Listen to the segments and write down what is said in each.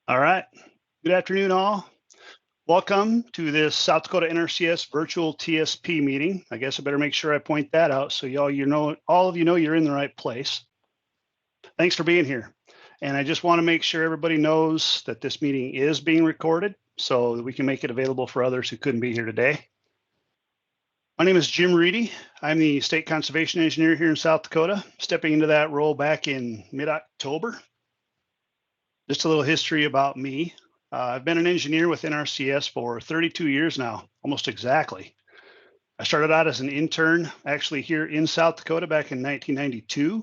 All right. Good afternoon, all. Welcome to this South Dakota NRCS virtual TSP meeting. I guess I better make sure I point that out so all of you know you're in the right place. Thanks for being here. And I just want to make sure everybody knows that this meeting is being recorded so that we can make it available for others who couldn't be here today. My name is Jim Reedy. I'm the State Conservation Engineer here in South Dakota, stepping into that role back in mid-October. Just a little history about me. I've been an engineer with NRCS for 32 years now, almost exactly. I started out as an intern actually here in South Dakota back in 1992.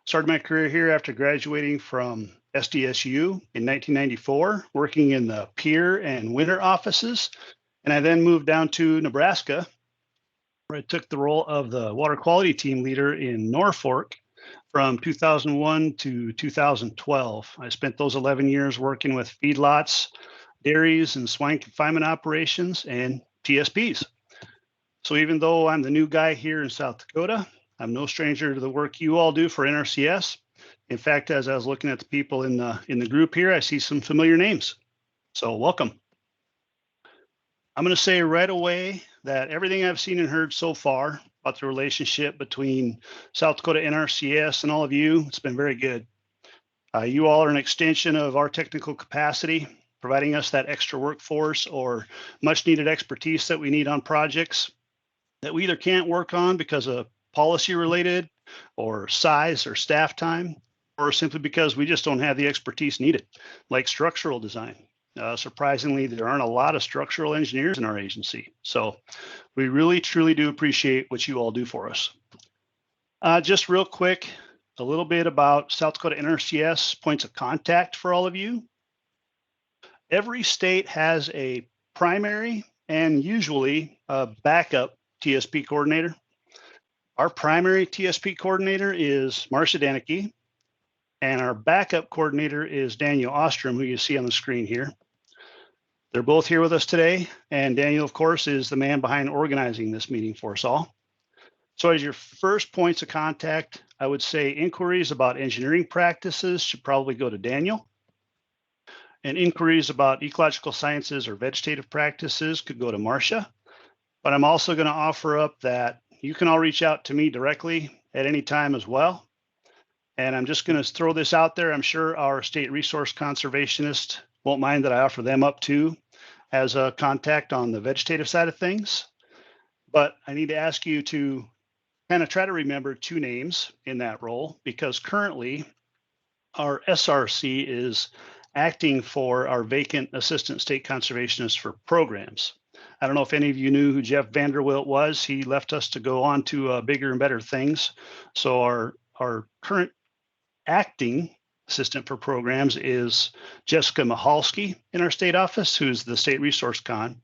Started my career here after graduating from SDSU in 1994, working in the Pier and Winter offices. And I then moved down to Nebraska, where I took the role of the water quality team leader in Norfolk from 2001 to 2012. I spent those 11 years working with feedlots, dairies, and swine confinement operations and TSPs. So even though I'm the new guy here in South Dakota, I'm no stranger to the work you all do for NRCS. In fact, as I was looking at the people in the group here, I see some familiar names. So welcome. I'm going to say right away that everything I've seen and heard so far about the relationship between South Dakota NRCS and all of you, it's been very good. You all are an extension of our technical capacity, providing us that extra workforce or much needed expertise that we need on projects that we either can't work on because of policy related or size or staff time, or simply because we just don't have the expertise needed, like structural design. Surprisingly, there aren't a lot of structural engineers in our agency. So we really, truly do appreciate what you all do for us. Just real quick, a little bit about South Dakota NRCS points of contact for all of you. Every state has a primary and usually a backup TSP coordinator. Our primary TSP coordinator is Marcia Danicky, and our backup coordinator is Daniel Ostrom, who you see on the screen here. They're both here with us today, and Daniel, of course, is the man behind organizing this meeting for us all. So as your first points of contact, I would say inquiries about engineering practices should probably go to Daniel. And inquiries about ecological sciences or vegetative practices could go to Marcia. But I'm also going to offer up that you can all reach out to me directly at any time as well. And I'm just going to throw this out there. I'm sure our state resource conservationist won't mind that I offer them up too as a contact on the vegetative side of things. But I need to ask you to kind of try to remember two names in that role, because currently our SRC is acting for our vacant assistant state conservationist for programs. I don't know if any of you knew who Jeff Vanderwilt was. He left us to go on to bigger and better things. So our current acting assistant for programs is Jessica Mihalski in our state office, who's the state resource con.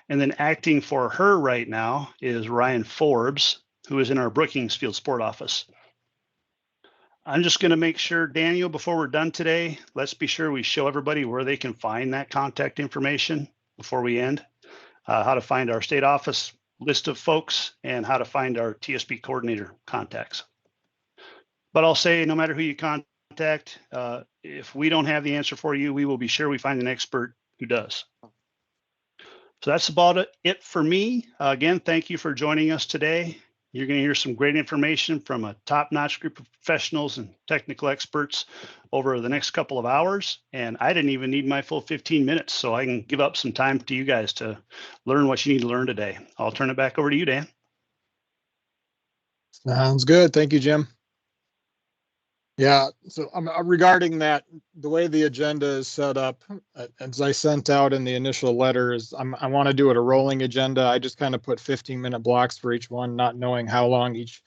And then acting for her right now is Ryan Forbes, who is in our Brookings field sport office. I'm just going to make sure, Daniel, before we're done today, let's be sure we show everybody where they can find that contact information before we end, how to find our state office list of folks and how to find our TSP coordinator contacts. But I'll say, no matter who you contact, if we don't have the answer for you, we will be sure we find an expert who does. So that's about it for me. Again, thank you for joining us today. You're going to hear some great information from a top-notch group of professionals and technical experts over the next couple of hours. And I didn't even need my full 15 minutes, so I can give up some time to you guys to learn what you need to learn today. I'll turn it back over to you, Dan. Sounds good. Thank you, Jim. Yeah, so regarding that, the way the agenda is set up, as I sent out in the initial letters, I want to do it a rolling agenda. I just kind of put 15-minute blocks for each one, not knowing how long each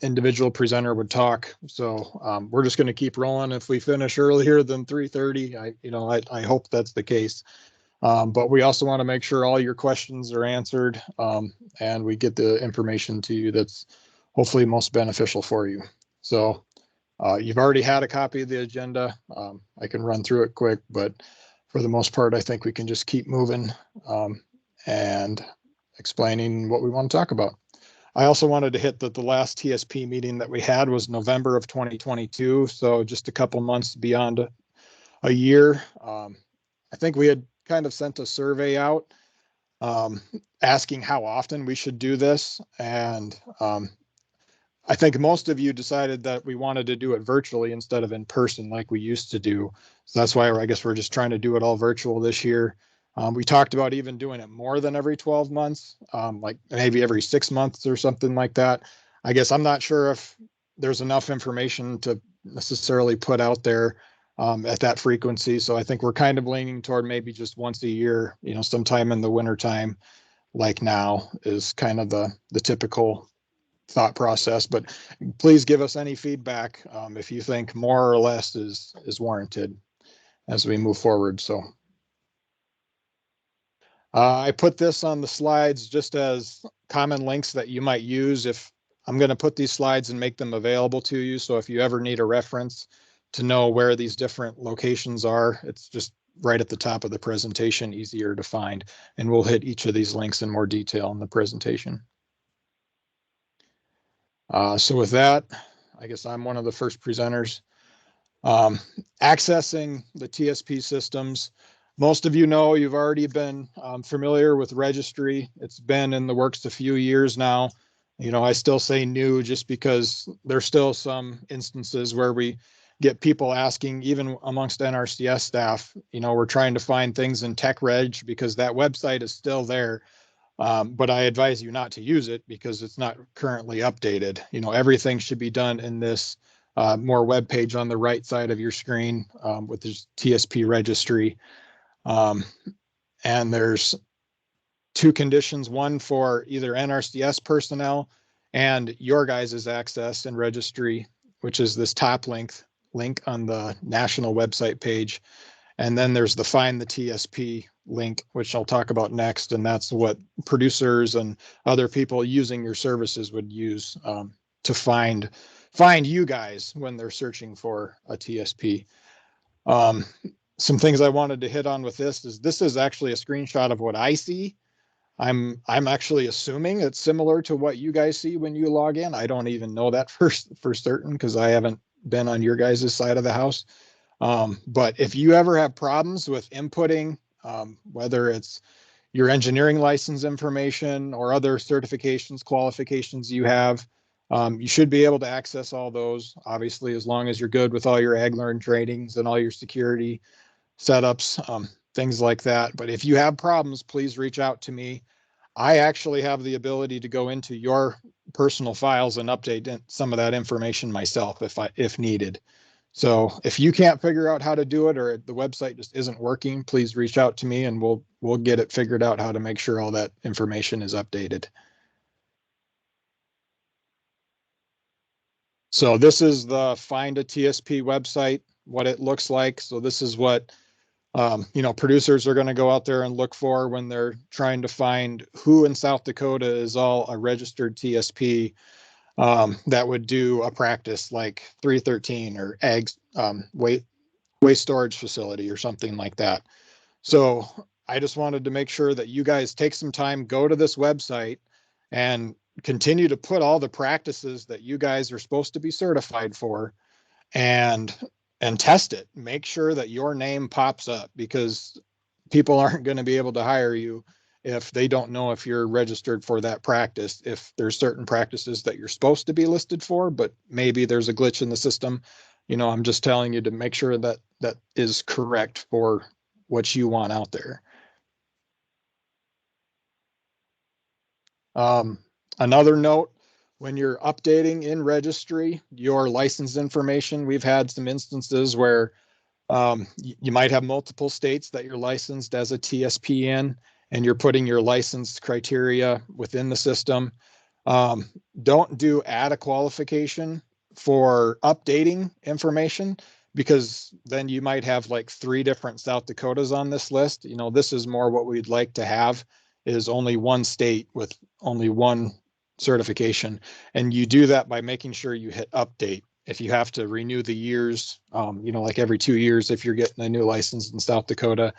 individual presenter would talk. So we're just going to keep rolling. If we finish earlier than 3:30, I hope that's the case. But we also want to make sure all your questions are answered and we get the information to you that's hopefully most beneficial for you. So you've already had a copy of the agenda. I can run through it quick, but for the most part, I think we can just keep moving and explaining what we want to talk about. I also wanted to hit that the last TSP meeting that we had was November of 2022. So just a couple months beyond a year. I think we had kind of sent a survey out asking how often we should do this. And I think most of you decided that we wanted to do it virtually instead of in person like we used to do. So that's why I guess we're just trying to do it all virtual this year. We talked about even doing it more than every 12 months, like maybe every 6 months or something like that. I guess I'm not sure if there's enough information to necessarily put out there at that frequency. So I think we're kind of leaning toward maybe just once a year, sometime in the winter time, like now is kind of the typical thought process. But please give us any feedback if you think more or less is warranted as we move forward. So I put this on the slides just as common links that you might use. If I'm going to put these slides and make them available to you, so if you ever need a reference to know where these different locations are, it's just right at the top of the presentation, easier to find. And we'll hit each of these links in more detail in the presentation. So with that, I guess I'm one of the first presenters. Accessing the TSP systems. Most of you know, you've already been familiar with registry. It's been in the works a few years now. I still say new just because there's still some instances where we get people asking, even amongst NRCS staff, we're trying to find things in TechReg because that website is still there. But I advise you not to use it because it's not currently updated. Everything should be done in this more web page on the right side of your screen with this TSP registry. And there's two conditions, one for either NRCS personnel and your guys' access and registry, which is this top link on the national website page. And then there's the Find the TSP link, which I'll talk about next. And that's what producers and other people using your services would use to find you guys when they're searching for a TSP. Some things I wanted to hit on with this is actually a screenshot of what I see. I'm actually assuming it's similar to what you guys see when you log in. I don't even know that for certain because I haven't been on your guys' side of the house. But if you ever have problems with inputting, whether it's your engineering license information or other certifications, qualifications you have, you should be able to access all those, obviously, as long as you're good with all your AgLearn trainings and all your security setups, things like that. But if you have problems, please reach out to me. I actually have the ability to go into your personal files and update some of that information myself if needed. So if you can't figure out how to do it or the website just isn't working, please reach out to me and we'll get it figured out how to make sure all that information is updated. So this is the Find a TSP website, what it looks like. So this is what producers are going to go out there and look for when they're trying to find who in South Dakota is all a registered TSP that would do a practice like 313 or ag waste storage facility or something like that. So I just wanted to make sure that you guys take some time, go to this website and continue to put all the practices that you guys are supposed to be certified for and test it. Make sure that your name pops up because people aren't going to be able to hire you if they don't know if you're registered for that practice. If there's certain practices that you're supposed to be listed for, but maybe there's a glitch in the system, I'm just telling you to make sure that that is correct for what you want out there. Another note, when you're updating in registry your license information, we've had some instances where you might have multiple states that you're licensed as a TSP in, and you're putting your license criteria within the system. Don't do add a qualification for updating information because then you might have like 3 different South Dakotas on this list. This is more what we'd like to have is only one state with only one certification. And you do that by making sure you hit update. If you have to renew the years, like every 2 years, if you're getting a new license in South Dakota,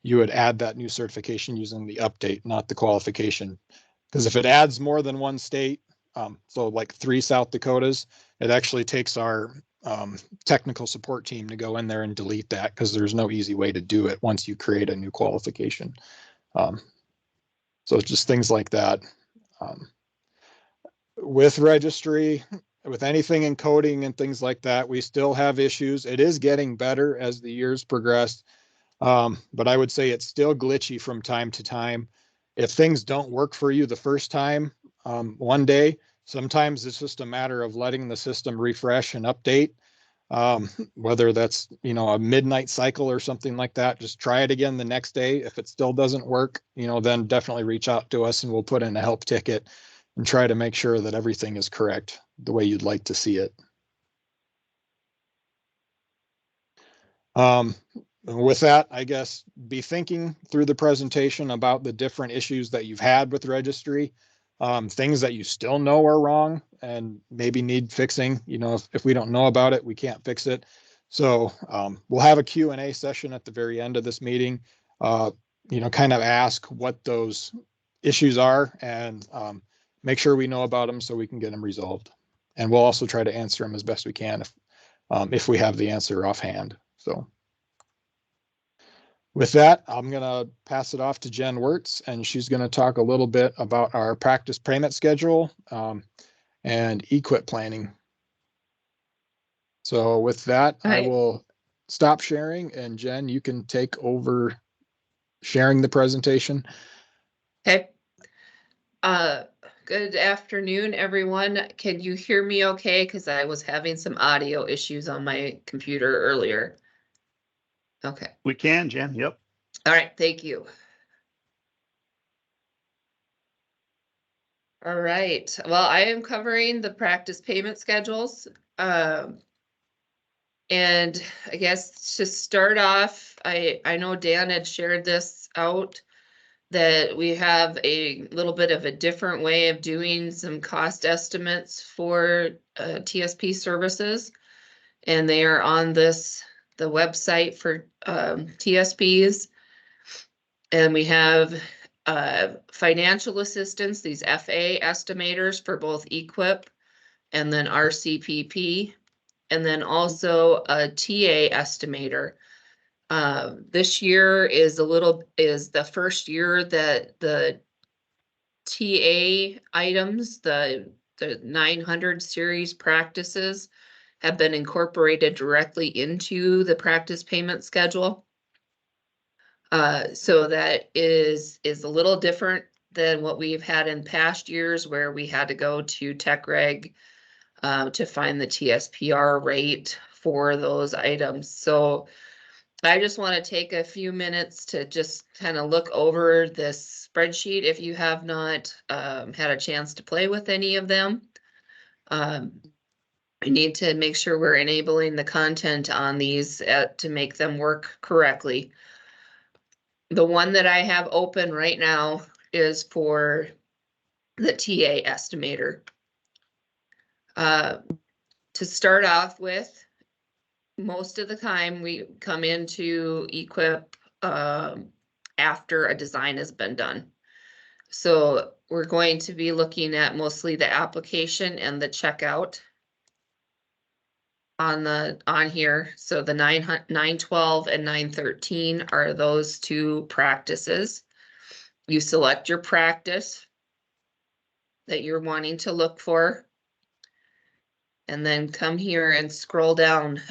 you would add that new certification using the update, not the qualification. Because if it adds more than one state, so like 3 South Dakotas, it actually takes our technical support team to go in there and delete that, because there's no easy way to do it once you create a new qualification. So just things like that. With registry, with anything in coding and things like that, we still have issues. It is getting better as the years progress, but I would say it's still glitchy from time to time. If things don't work for you the first time, one day, sometimes it's just a matter of letting the system refresh and update. Whether that's, a midnight cycle or something like that, just try it again the next day. If it still doesn't work, then definitely reach out to us and we'll put in a help ticket and try to make sure that everything is correct the way you'd like to see it. With that, I guess, be thinking through the presentation about the different issues that you've had with registry, things that you still know are wrong and maybe need fixing. If we don't know about it, we can't fix it. So we'll have a Q&A session at the very end of this meeting, kind of ask what those issues are and make sure we know about them so we can get them resolved. And we'll also try to answer them as best we can if we have the answer offhand. So with that, I'm going to pass it off to Jen Wirtz, and she's going to talk a little bit about our practice payment schedule and equip planning. So with that, I will stop sharing, and Jen, you can take over sharing the presentation. Okay. Good afternoon, everyone. Can you hear me okay? Because I was having some audio issues on my computer earlier. Okay. We can, Jen. Yep. All right. Thank you. All right. Well, I am covering the practice payment schedules. And I guess to start off, I know Dan had shared this out, that we have a little bit of a different way of doing some cost estimates for TSP services. And they are on the website for TSPs. And we have financial assistance, these FA estimators for both EQIP and then RCPP, and then also a TA estimator. This year is the first year that the TA items, the 900 series practices, have been incorporated directly into the practice payment schedule. So that is a little different than what we've had in past years, where we had to go to TechReg to find the TSPR rate for those items. So I just want to take a few minutes to just kind of look over this spreadsheet if you have not had a chance to play with any of them. I need to make sure we're enabling the content on these to make them work correctly. The one that I have open right now is for the TA estimator. To start off with, most of the time we come into equip after a design has been done. So we're going to be looking at mostly the application and the checkout on here. So the 912 and 913 are those two practices. You select your practice that you're wanting to look for, and then come here and scroll down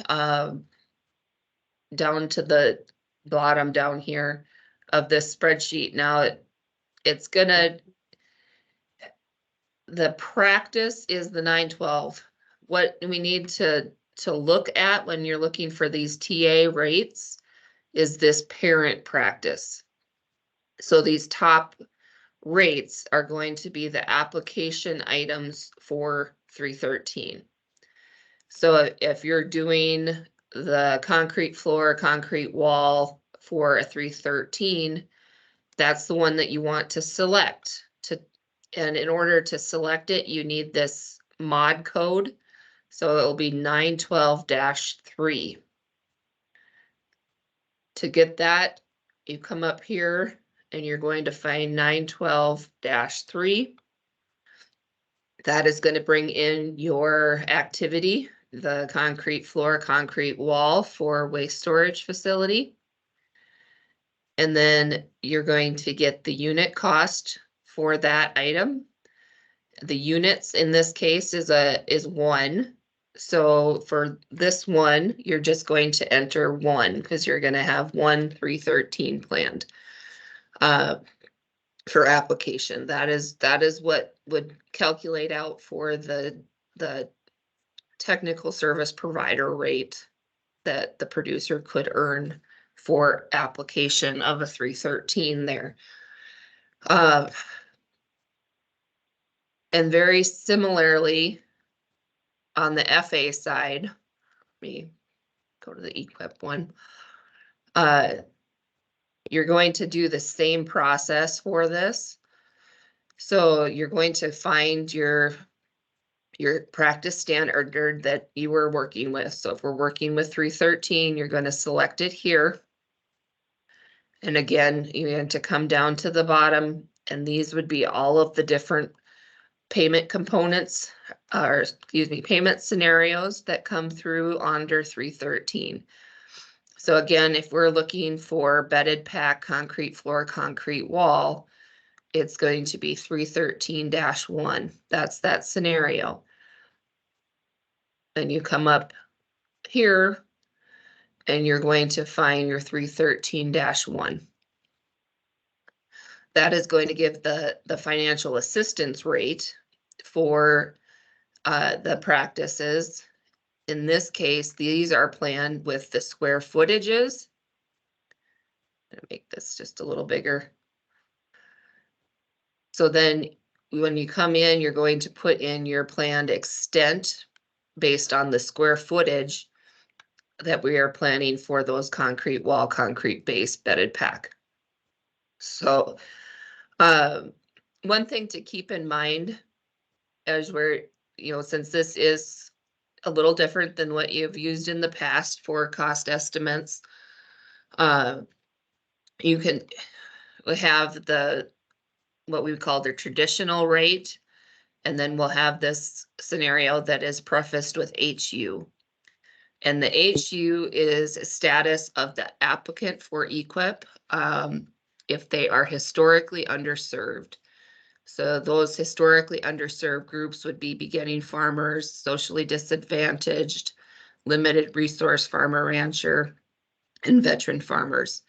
down to the bottom down here of this spreadsheet. Now it's gonna, the practice is the 912. What we need to look at when you're looking for these TA rates is this parent practice. So these top rates are going to be the application items for 313. So if you're doing the concrete floor, concrete wall for a 313, that's the one that you want to select. And in order to select it, you need this mod code. So it'll be 912-3. To get that, you come up here and you're going to find 912-3. That is going to bring in your activity. the concrete floor, concrete wall for waste storage facility. And then you're going to get the unit cost for that item. The units in this case is 1. So for this one, you're just going to enter 1 because you're going to have 1,313 planned for application. That is what would calculate out for the technical service provider rate that the producer could earn for application of a 313 there. And very similarly, on the FA side, let me go to the equip one. You're going to do the same process for this. So you're going to find your practice standard that you were working with. So if we're working with 313, you're going to select it here. And again, you're going to come down to the bottom, and these would be all of the different payment components, or excuse me, payment scenarios that come through under 313. So again, if we're looking for bedded pack, concrete floor, concrete wall, it's going to be 313-1. That's that scenario. And you come up here and you're going to find your 313-1. That is going to give the financial assistance rate for the practices. In this case, these are planned with the square footages. I'm gonna make this just a little bigger. So then when you come in, you're going to put in your planned extent based on the square footage that we are planning for those concrete wall, concrete base bedded pack. So one thing to keep in mind as we're, since this is a little different than what you've used in the past for cost estimates, you can have what we call the traditional rate, and then we'll have this scenario that is prefaced with HU. And the HU is a status of the applicant for EQIP if they are historically underserved. So those historically underserved groups would be beginning farmers, socially disadvantaged, limited resource farmer rancher, and veteran farmers.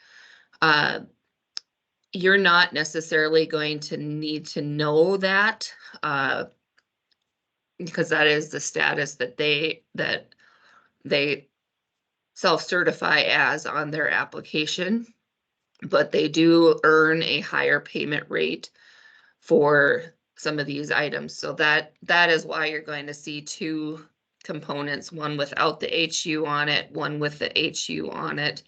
You're not necessarily going to need to know that because that is the status that they self-certify as on their application, but they do earn a higher payment rate for some of these items. So that is why you're going to see 2 components, one without the HU on it, one with the HU on it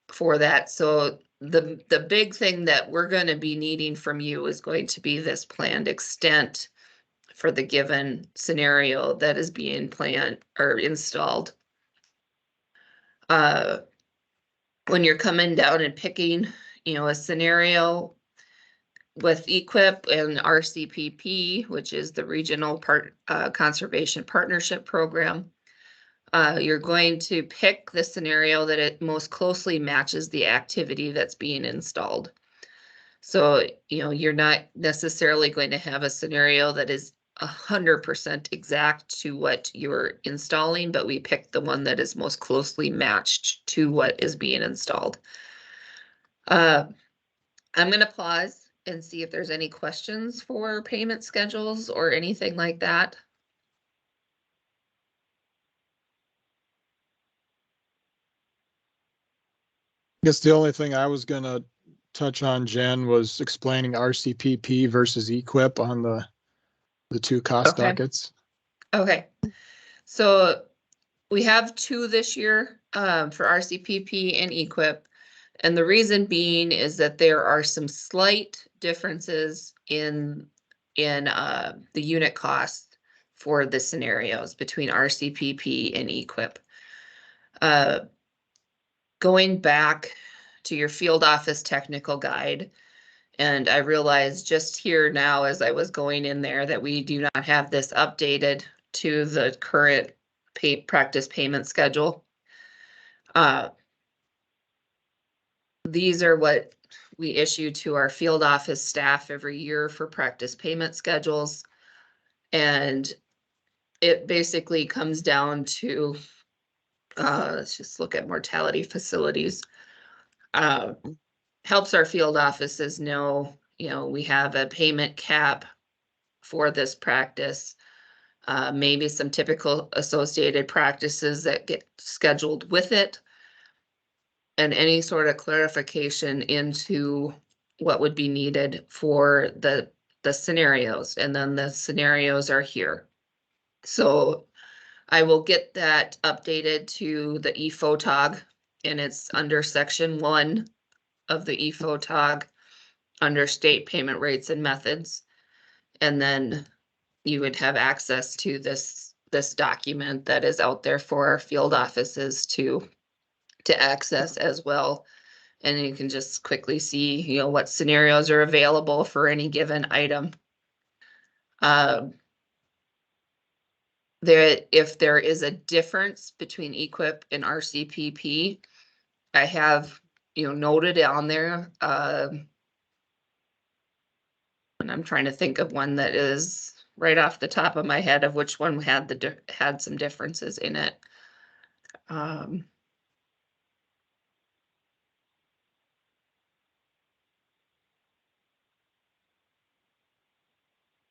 for that. So the big thing that we're going to be needing from you is going to be this planned extent for the given scenario that is being planned or installed. When you're coming down and picking, a scenario with EQIP and RCPP, which is the Regional Conservation Partnership Program, you're going to pick the scenario that it most closely matches the activity that's being installed. So, you're not necessarily going to have a scenario that is 100% exact to what you're installing, but we picked the one that is most closely matched to what is being installed. I'm going to pause and see if there's any questions for payment schedules or anything like that. I guess the only thing I was going to touch on, Jen, was explaining RCPP versus EQIP on the 2 cost dockets. Okay. So we have 2 this year for RCPP and EQIP. And the reason being is that there are some slight differences in the unit cost for the scenarios between RCPP and EQIP. Going back to your field office technical guide, and I realized just here now as I was going in there that we do not have this updated to the current practice payment schedule. These are what we issue to our field office staff every year for practice payment schedules. And it basically comes down to, let's just look at mortality facilities. Helps our field offices know, we have a payment cap for this practice. Maybe some typical associated practices that get scheduled with it, and any sort of clarification into what would be needed for the scenarios. And then the scenarios are here. So I will get that updated to the ePhotog, and it's under section 1 of the ePhotog under state payment rates and methods. And then you would have access to this document that is out there for our field offices to access as well. And you can just quickly see, what scenarios are available for any given item. If there is a difference between EQIP and RCPP, I have, noted on there. And I'm trying to think of one that is right off the top of my head of which one had some differences in it.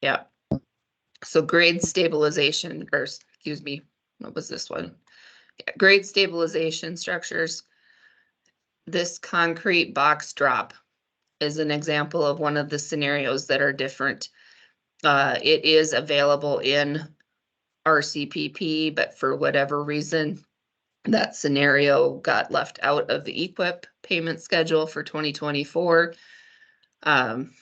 Yeah. So grade stabilization, or excuse me, what was this one? Yeah, grade stabilization structures. This concrete box drop is an example of one of the scenarios that are different. It is available in RCPP, but for whatever reason, that scenario got left out of the EQIP payment schedule for 2024.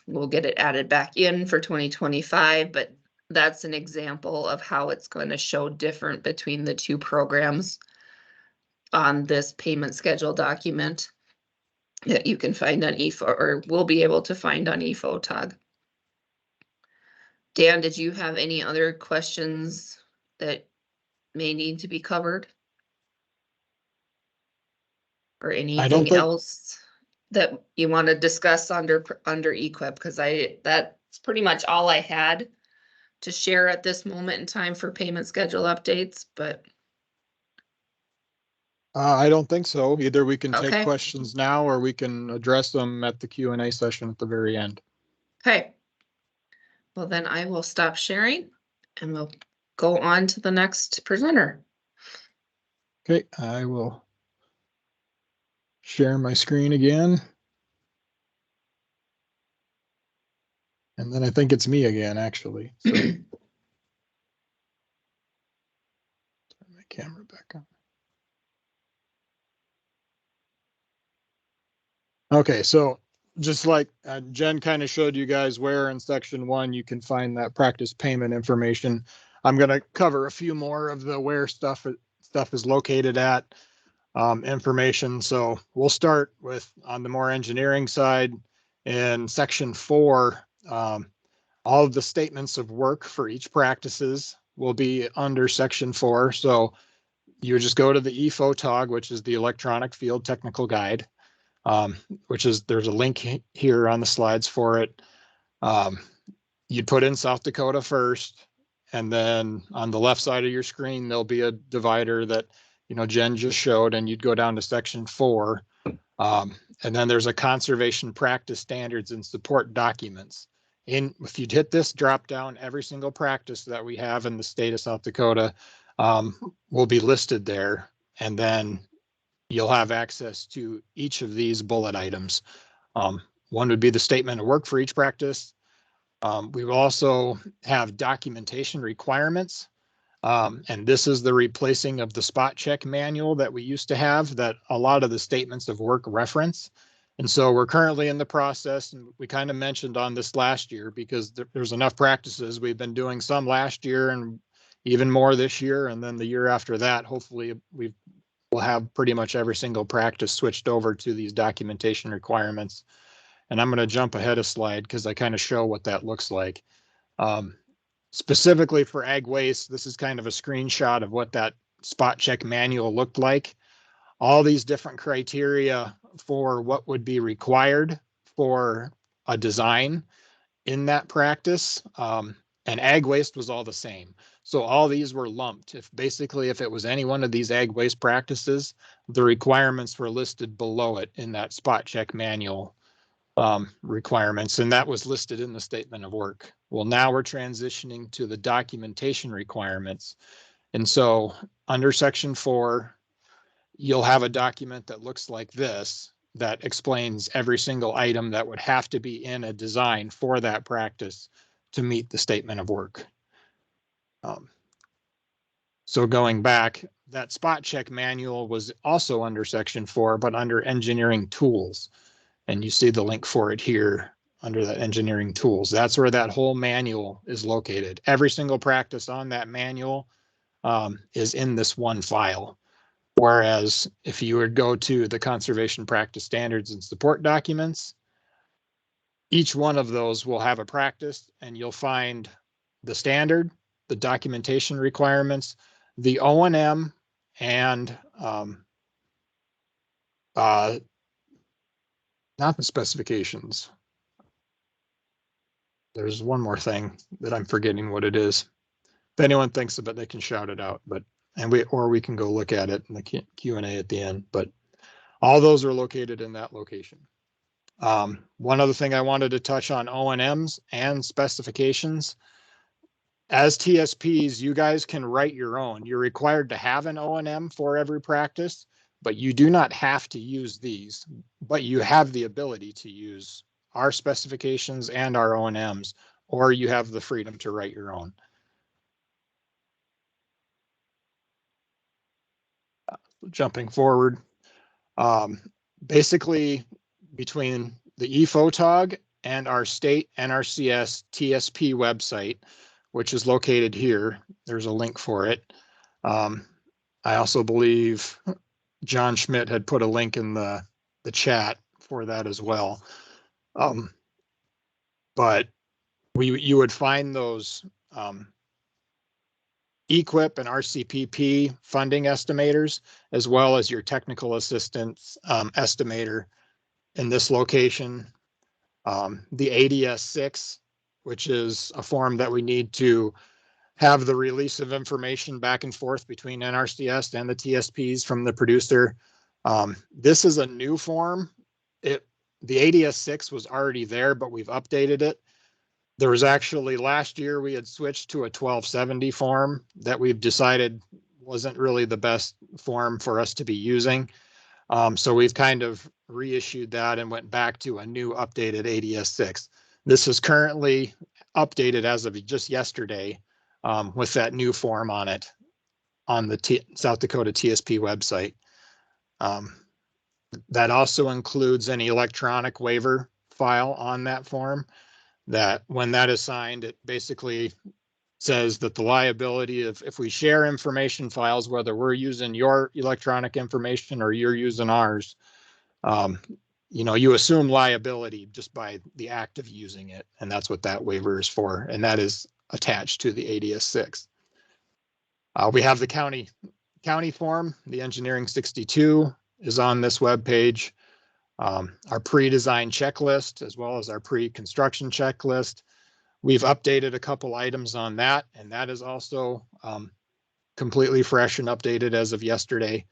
We'll get it added back in for 2025, but that's an example of how it's going to show different between the two programs on this payment schedule document that you can find on or will be able to find on ePhotog. Dan, did you have any other questions that may need to be covered? Or anything else that you want to discuss under EQIP? Because that's pretty much all I had to share at this moment in time for payment schedule updates, but. I don't think so. Either we can Okay. take questions now or we can address them at the Q&A session at the very end. Okay. Well, then I will stop sharing and we'll go on to the next presenter. Okay, I will share my screen again. And then I think it's me again, actually. So turn my camera back on. Okay, so just like Jen kind of showed you guys where in section 1 you can find that practice payment information. I'm going to cover a few more of the where stuff is located at information. So we'll start with on the more engineering side in section 4. All of the statements of work for each practices will be under section 4. So you just go to the ePhotog, which is the electronic field technical guide. Which is, there's a link here on the slides for it. You'd put in South Dakota first, and then on the left side of your screen, there'll be a divider that, Jen just showed, and you'd go down to section 4. And then there's a conservation practice standards and support documents. If you'd hit this drop down, every single practice that we have in the state of South Dakota will be listed there. And then you'll have access to each of these bullet items. One would be the statement of work for each practice. We will also have documentation requirements. And this is the replacing of the spot check manual that we used to have that a lot of the statements of work reference. And so we're currently in the process, and we kind of mentioned on this last year because there's enough practices. We've been doing some last year and even more this year. And then the year after that, hopefully we'll have pretty much every single practice switched over to these documentation requirements. And I'm going to jump ahead a slide because I kind of show what that looks like. Specifically for ag waste, this is kind of a screenshot of what that spot check manual looked like. All these different criteria for what would be required for a design in that practice. And ag waste was all the same. So all these were lumped. If it was any one of these ag waste practices, the requirements were listed below it in that spot check manual requirements, and that was listed in the statement of work. Well, now we're transitioning to the documentation requirements. And so under section 4, you'll have a document that looks like this that explains every single item that would have to be in a design for that practice to meet the statement of work. So going back, that spot check manual was also under section 4, but under engineering tools. And you see the link for it here under that engineering tools. That's where that whole manual is located. Every single practice on that manual is in this one file. Whereas if you would go to the conservation practice standards and support documents, each one of those will have a practice, and you'll find the standard, the documentation requirements, the O&M, and not the specifications. There's one more thing that I'm forgetting what it is. If anyone thinks of it, they can shout it out, or we can go look at it in the Q&A at the end, but all those are located in that location. One other thing I wanted to touch on O&Ms and specifications. As TSPs, you guys can write your own. You're required to have an O&M for every practice, but you do not have to use these, but you have the ability to use our specifications and our O&Ms, or you have the freedom to write your own. Jumping forward, basically between the ePhotog and our state NRCS TSP website, which is located here, there's a link for it. I also believe John Schmidt had put a link in the chat for that as well. But you would find those EQIP and RCPP funding estimators, as well as your technical assistance estimator in this location. The ADS 6, which is a form that we need to have the release of information back and forth between NRCS and the TSPs from the producer. This is a new form. The ADS 6 was already there, but we've updated it. There was actually last year we had switched to a 1270 form that we've decided wasn't really the best form for us to be using. So we've kind of reissued that and went back to a new updated ADS 6. This is currently updated as of just yesterday with that new form on it on the South Dakota TSP website. That also includes an electronic waiver file on that form that when that is signed, it basically says that the liability of if we share information files, whether we're using your electronic information or you're using ours, you assume liability just by the act of using it. And that's what that waiver is for. And that is attached to the ADS 6. We have the county form, the engineering 62 is on this web page. Our pre-design checklist, as well as our pre-construction checklist. We've updated a couple items on that, and that is also completely fresh and updated as of yesterday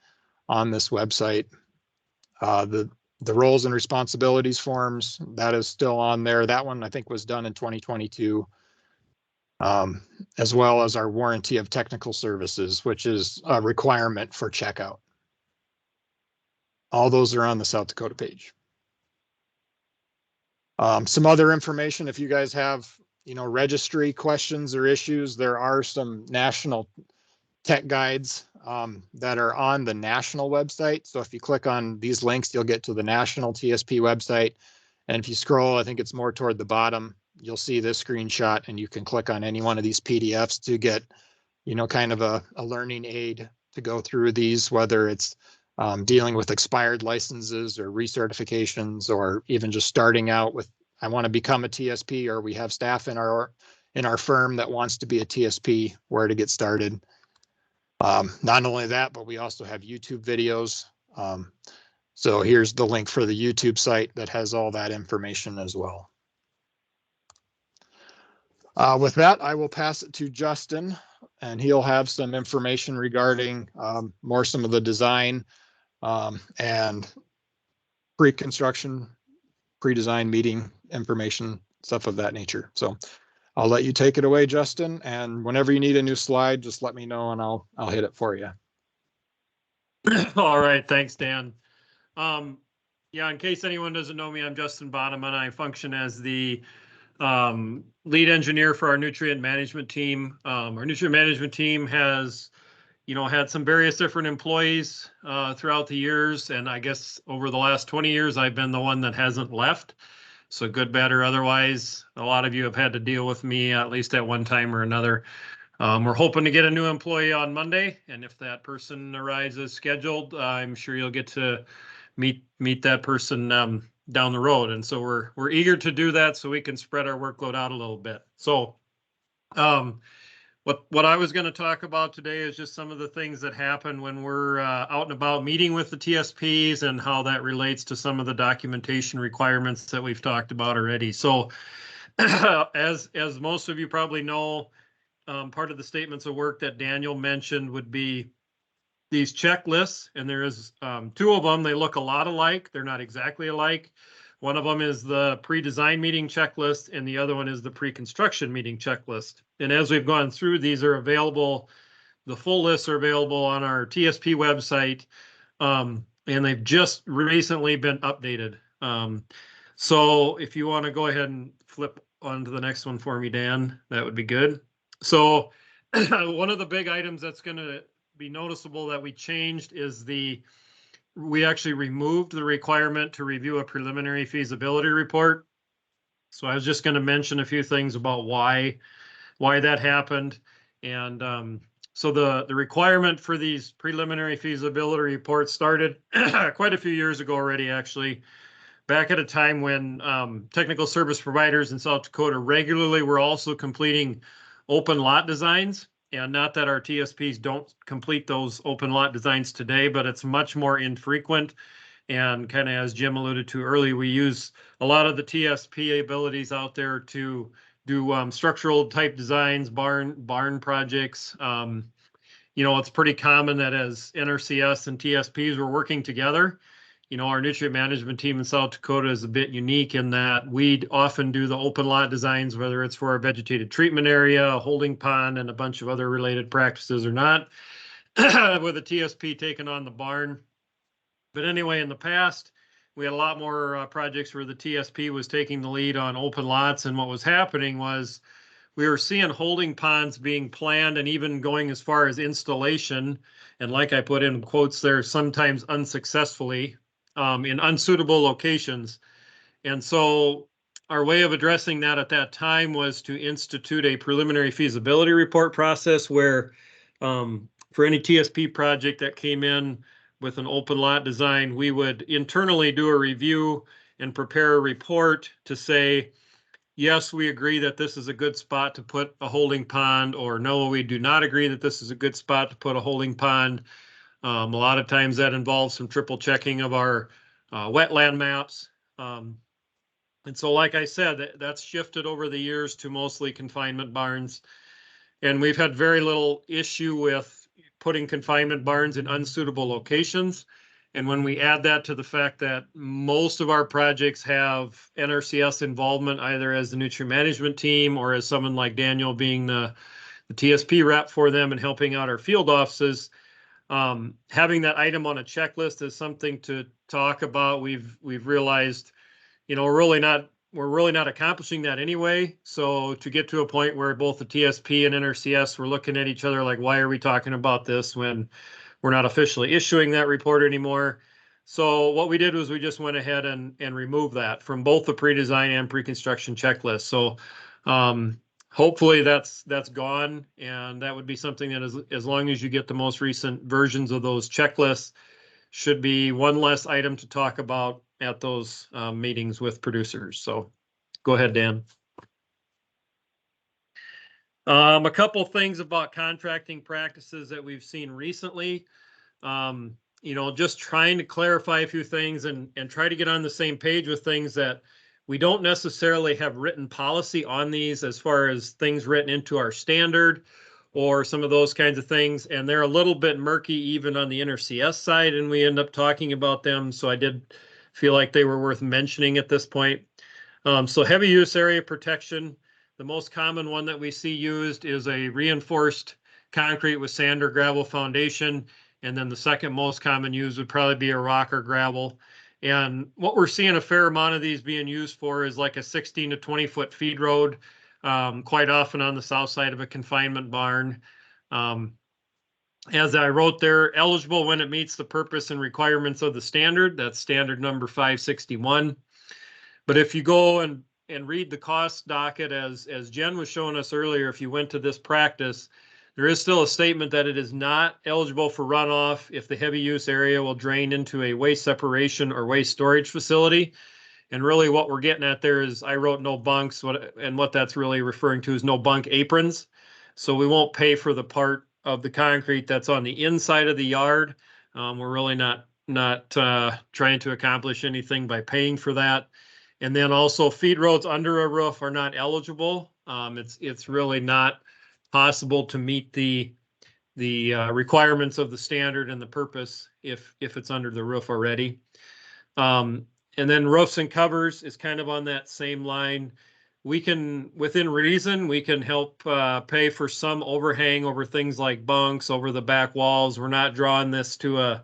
on this website. The roles and responsibilities forms, that is still on there. That one I think was done in 2022, as well as our warranty of technical services, which is a requirement for checkout. All those are on the South Dakota page. Some other information, if you guys have, registry questions or issues, there are some national tech guides that are on the national website. So if you click on these links, you'll get to the national TSP website. And if you scroll, I think it's more toward the bottom, you'll see this screenshot and you can click on any one of these PDFs to get, kind of a learning aid to go through these, whether it's dealing with expired licenses or recertifications, or even just starting out with, I want to become a TSP, or we have staff in our in our firm that wants to be a TSP, where to get started. Not only that, but we also have YouTube videos. So here's the link for the YouTube site that has all that information as well. With that, I will pass it to Justin, and he'll have some information regarding some of the design and pre-construction, pre-design meeting information, stuff of that nature. So I'll let you take it away, Justin. And whenever you need a new slide, just let me know and I'll hit it for you. All right, thanks, Dan. Yeah, in case anyone doesn't know me, I'm Justin Bonneman. I function as the lead engineer for our nutrient management team. Our nutrient management team has, had some various different employees throughout the years, and I guess over the last 20 years, I've been the one that hasn't left. So good, bad, or otherwise, a lot of you have had to deal with me at least at one time or another. We're hoping to get a new employee on Monday, and if that person arrives as scheduled, I'm sure you'll get to meet that person down the road. And so we're eager to do that so we can spread our workload out a little bit. So what I was going to talk about today is just some of the things that happen when we're out and about meeting with the TSPs and how that relates to some of the documentation requirements that we've talked about already. So as most of you probably know, part of the statements of work that Daniel mentioned would be these checklists, and there is two of them. They look a lot alike. They're not exactly alike. One of them is the pre-design meeting checklist, and the other one is the pre-construction meeting checklist. And as we've gone through, these are available. The full lists are available on our TSP website, and they've just recently been updated. So if you want to go ahead and flip on to the next one for me, Dan, that would be good. So one of the big items that's going to be noticeable that we changed is we actually removed the requirement to review a preliminary feasibility report. So I was just going to mention a few things about why that happened. And so the requirement for these preliminary feasibility reports started quite a few years ago already, actually, back at a time when technical service providers in South Dakota regularly were also completing open lot designs. And not that our TSPs don't complete those open lot designs today, but it's much more infrequent. And kind of as Jim alluded to earlier, we use a lot of the TSP abilities out there to do structural type designs, barn projects. It's pretty common that as NRCS and TSPs were working together, our nutrient management team in South Dakota is a bit unique in that we often do the open lot designs, whether it's for a vegetated treatment area, a holding pond, and a bunch of other related practices or not, with a TSP taking on the barn. But anyway, in the past, we had a lot more projects where the TSP was taking the lead on open lots. And what was happening was we were seeing holding ponds being planned and even going as far as installation. And like I put in quotes there, sometimes unsuccessfully, in unsuitable locations. And so our way of addressing that at that time was to institute a preliminary feasibility report process where for any TSP project that came in with an open lot design, we would internally do a review and prepare a report to say, yes, we agree that this is a good spot to put a holding pond, or no, we do not agree that this is a good spot to put a holding pond. A lot of times that involves some triple checking of our wetland maps. And so, like I said, that's shifted over the years to mostly confinement barns. And we've had very little issue with putting confinement barns in unsuitable locations. And when we add that to the fact that most of our projects have NRCS involvement, either as the nutrient management team or as someone like Daniel being the TSP rep for them and helping out our field offices, having that item on a checklist is something to talk about. We've realized, we're really not accomplishing that anyway. So to get to a point where both the TSP and NRCS were looking at each other like, why are we talking about this when we're not officially issuing that report anymore? So what we did was we just went ahead and removed that from both the pre-design and pre-construction checklist. So hopefully that's gone, and that would be something that as long as you get the most recent versions of those checklists, should be one less item to talk about at those meetings with producers. So go ahead, Dan. A couple things about contracting practices that we've seen recently. Just trying to clarify a few things and try to get on the same page with things that we don't necessarily have written policy on these as far as things written into our standard or some of those kinds of things. And they're a little bit murky even on the NRCS side, and we end up talking about them. So I did feel like they were worth mentioning at this point. So heavy use area protection, the most common one that we see used is a reinforced concrete with sand or gravel foundation. And then the second most common use would probably be a rock or gravel. And what we're seeing a fair amount of these being used for is like a 16 to 20 foot feed road, quite often on the south side of a confinement barn. As I wrote there, eligible when it meets the purpose and requirements of the standard. That's standard number 561. But if you go and read the cost docket as Jen was showing us earlier, if you went to this practice, there is still a statement that it is not eligible for runoff if the heavy use area will drain into a waste separation or waste storage facility. And really what we're getting at there is, I wrote no bunks, and what that's really referring to is no bunk aprons. So we won't pay for the part of the concrete that's on the inside of the yard. We're really not trying to accomplish anything by paying for that. And then also feed roads under a roof are not eligible. It's really not possible to meet the requirements of the standard and the purpose if it's under the roof already. And then roofs and covers is kind of on that same line. We can, within reason, we can help pay for some overhang over things like bunks, over the back walls. We're not drawing this to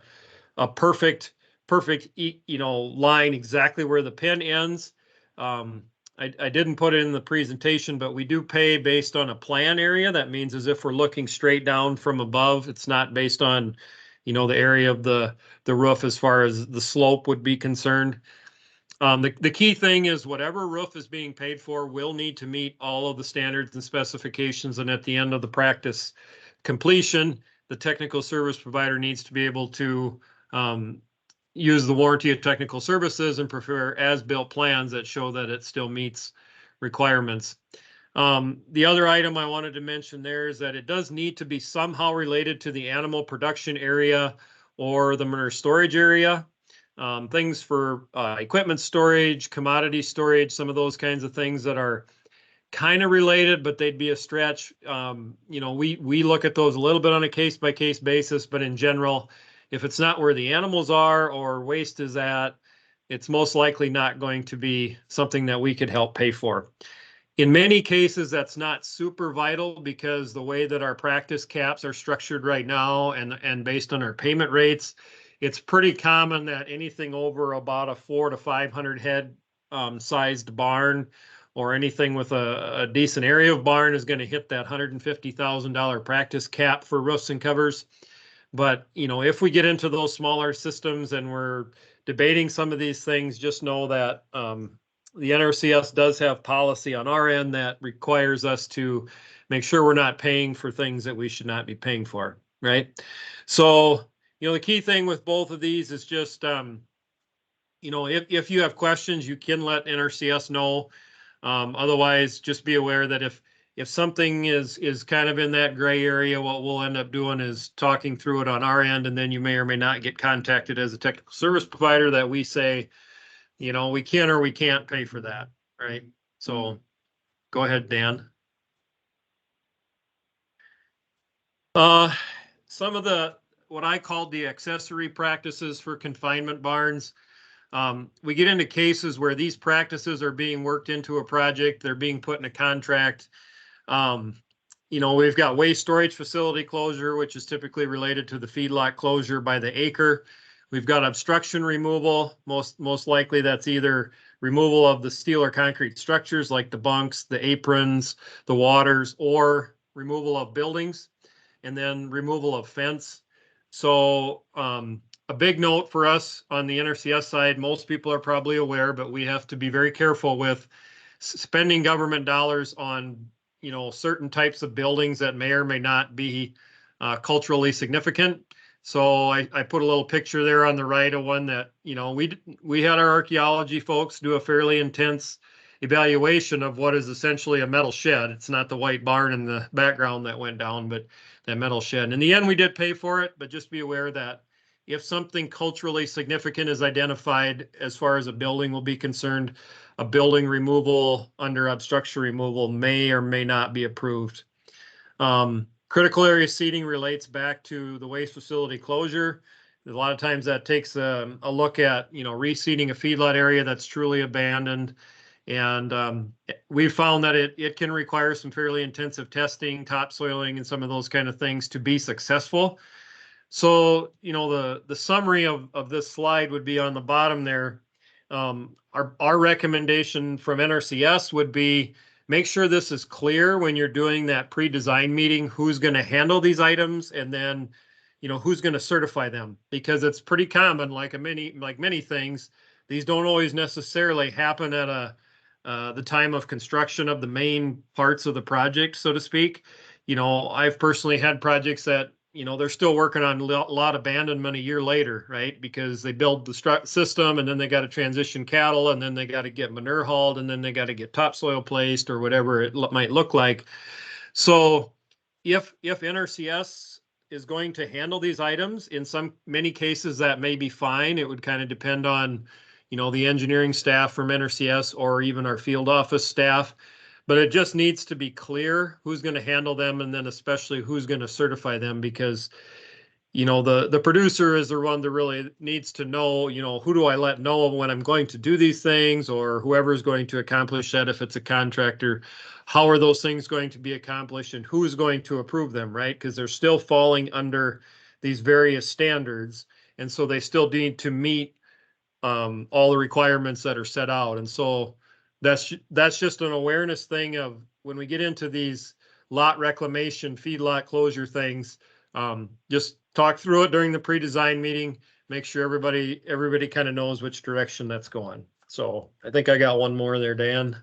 a perfect line exactly where the pin ends. I didn't put it in the presentation, but we do pay based on a plan area. That means as if we're looking straight down from above. It's not based on, the area of the roof as far as the slope would be concerned. The key thing is whatever roof is being paid for will need to meet all of the standards and specifications. And at the end of the practice completion, the technical service provider needs to be able to use the warranty of technical services and prepare as-built plans that show that it still meets requirements. The other item I wanted to mention there is that it does need to be somehow related to the animal production area or the manure storage area. Things for equipment storage, commodity storage, some of those kinds of things that are kind of related, but they'd be a stretch. We look at those a little bit on a case-by-case basis, but in general, if it's not where the animals are or waste is at, it's most likely not going to be something that we could help pay for. In many cases, that's not super vital because the way that our practice caps are structured right now and based on our payment rates, it's pretty common that anything over about a 400 to 500 head sized barn or anything with a decent area of barn is going to hit that $150,000 practice cap for roofs and covers. But, if we get into those smaller systems and we're debating some of these things, just know that the NRCS does have policy on our end that requires us to make sure we're not paying for things that we should not be paying for, right? So, the key thing with both of these is just, if you have questions, you can let NRCS know. Otherwise, just be aware that if something is kind of in that gray area, what we'll end up doing is talking through it on our end, and then you may or may not get contacted as a technical service provider that we say, we can or we can't pay for that, right? So go ahead, Dan. Some of what I called the accessory practices for confinement barns. We get into cases where these practices are being worked into a project, they're being put in a contract. We've got waste storage facility closure, which is typically related to the feedlot closure by the acre. We've got obstruction removal. Most likely that's either removal of the steel or concrete structures like the bunks, the aprons, the waters, or removal of buildings, and then removal of fence. So a big note for us on the NRCS side, most people are probably aware, but we have to be very careful with spending government dollars on certain types of buildings that may or may not be culturally significant. So I put a little picture there on the right of one that, we had our archaeology folks do a fairly intense evaluation of what is essentially a metal shed. It's not the white barn in the background that went down, but that metal shed. And in the end, we did pay for it, but just be aware that if something culturally significant is identified as far as a building will be concerned, a building removal under obstruction removal may or may not be approved. Critical area seating relates back to the waste facility closure. A lot of times that takes a look at, reseeding a feedlot area that's truly abandoned. And we've found that it can require some fairly intensive testing, topsoiling, and some of those kind of things to be successful. So, the summary of this slide would be on the bottom there. Our recommendation from NRCS would be make sure this is clear when you're doing that pre-design meeting, who's going to handle these items, and then, who's going to certify them, because it's pretty common, like many things, these don't always necessarily happen at the time of construction of the main parts of the project, so to speak. I've personally had projects that, they're still working on a lot abandonment a year later, right? Because they build the system and then they got to transition cattle and then they got to get manure hauled and then they got to get topsoil placed or whatever it might look like. So if NRCS is going to handle these items, in many cases that may be fine. It would kind of depend on, the engineering staff from NRCS or even our field office staff. But it just needs to be clear who's going to handle them, and then especially who's going to certify them, because, the producer is the one that really needs to know, who do I let know when I'm going to do these things, or whoever is going to accomplish that if it's a contractor. How are those things going to be accomplished and who's going to approve them, right? Because they're still falling under these various standards. And so they still need to meet all the requirements that are set out. And so that's just an awareness thing of when we get into these lot reclamation, feedlot closure things, just talk through it during the pre-design meeting, make sure everybody kind of knows which direction that's going. So I think I got one more there, Dan.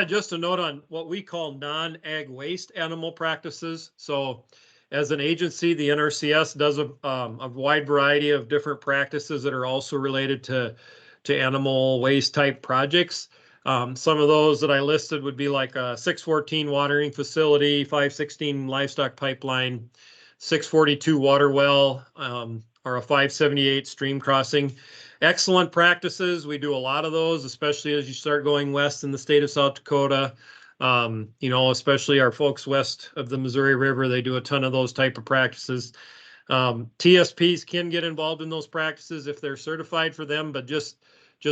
Just a note on what we call non-ag waste animal practices. So as an agency, the NRCS does a wide variety of different practices that are also related to animal waste type projects. Some of those that I listed would be like a 614 watering facility, 516 livestock pipeline, 642 water well, or a 578 stream crossing. Excellent practices. We do a lot of those, especially as you start going west in the state of South Dakota. Especially our folks west of the Missouri River, they do a ton of those type of practices. TSPs can get involved in those practices if they're certified for them, but just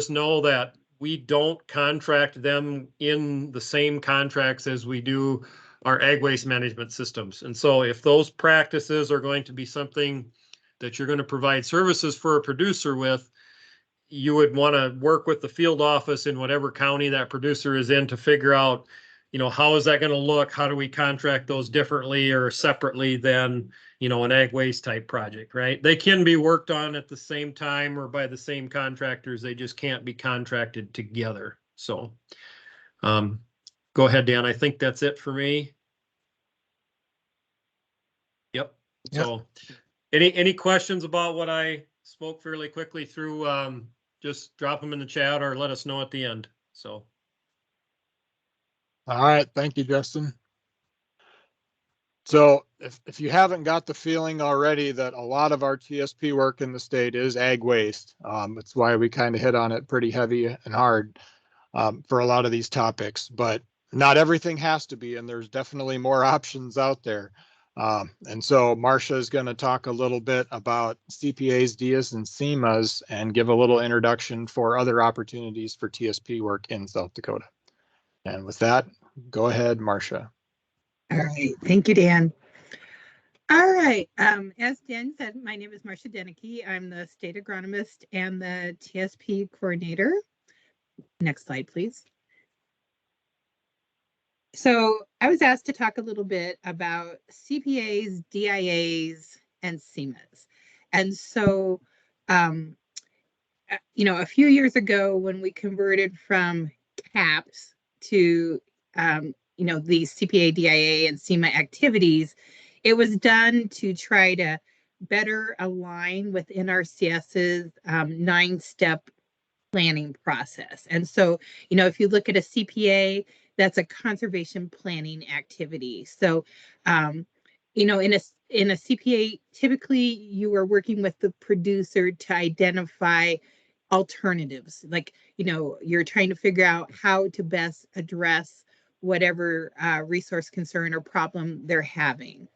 know that we don't contract them in the same contracts as we do our ag waste management systems. And so if those practices are going to be something that you're going to provide services for a producer with, you would want to work with the field office in whatever county that producer is in to figure out, how is that going to look? How do we contract those differently or separately than, an ag waste type project, right? They can be worked on at the same time or by the same contractors. They just can't be contracted together. So go ahead, Dan. I think that's it for me. Yep. So any questions about what I spoke fairly quickly through? Just drop them in the chat or let us know at the end. So. All right. Thank you, Justin. So if you haven't got the feeling already that a lot of our TSP work in the state is ag waste, that's why we kind of hit on it pretty heavy and hard for a lot of these topics, but not everything has to be, and there's definitely more options out there. And so Marcia is going to talk a little bit about CPAs, DIAs, and SEMAs and give a little introduction for other opportunities for TSP work in South Dakota. And with that, go ahead, Marcia. All right. Thank you, Dan. All right. As Dan said, my name is Marcia Deneke. I'm the state agronomist and the TSP coordinator. Next slide, please. So I was asked to talk a little bit about CPAs, DIAs, and SEMAs. And so, a few years ago when we converted from CAPs to, these CPA, DIA, and SEMA activities, it was done to try to better align with NRCS's 9-step planning process. And so, if you look at a CPA, that's a conservation planning activity. So, in a CPA, typically you are working with the producer to identify alternatives. Like, you're trying to figure out how to best address whatever resource concern or problem they're having.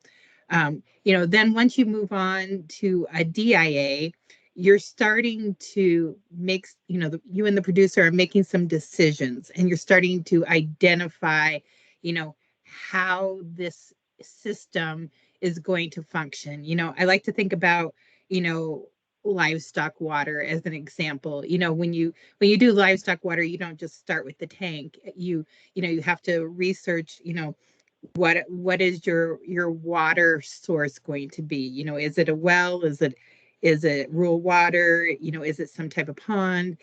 Then once you move on to a DIA, you're starting to make, you and the producer are making some decisions, and you're starting to identify, how this system is going to function. I like to think about, livestock water as an example. When you do livestock water, you don't just start with the tank. You have to research, what is your water source going to be? Is it a well? Is it rural water? Is it some type of pond?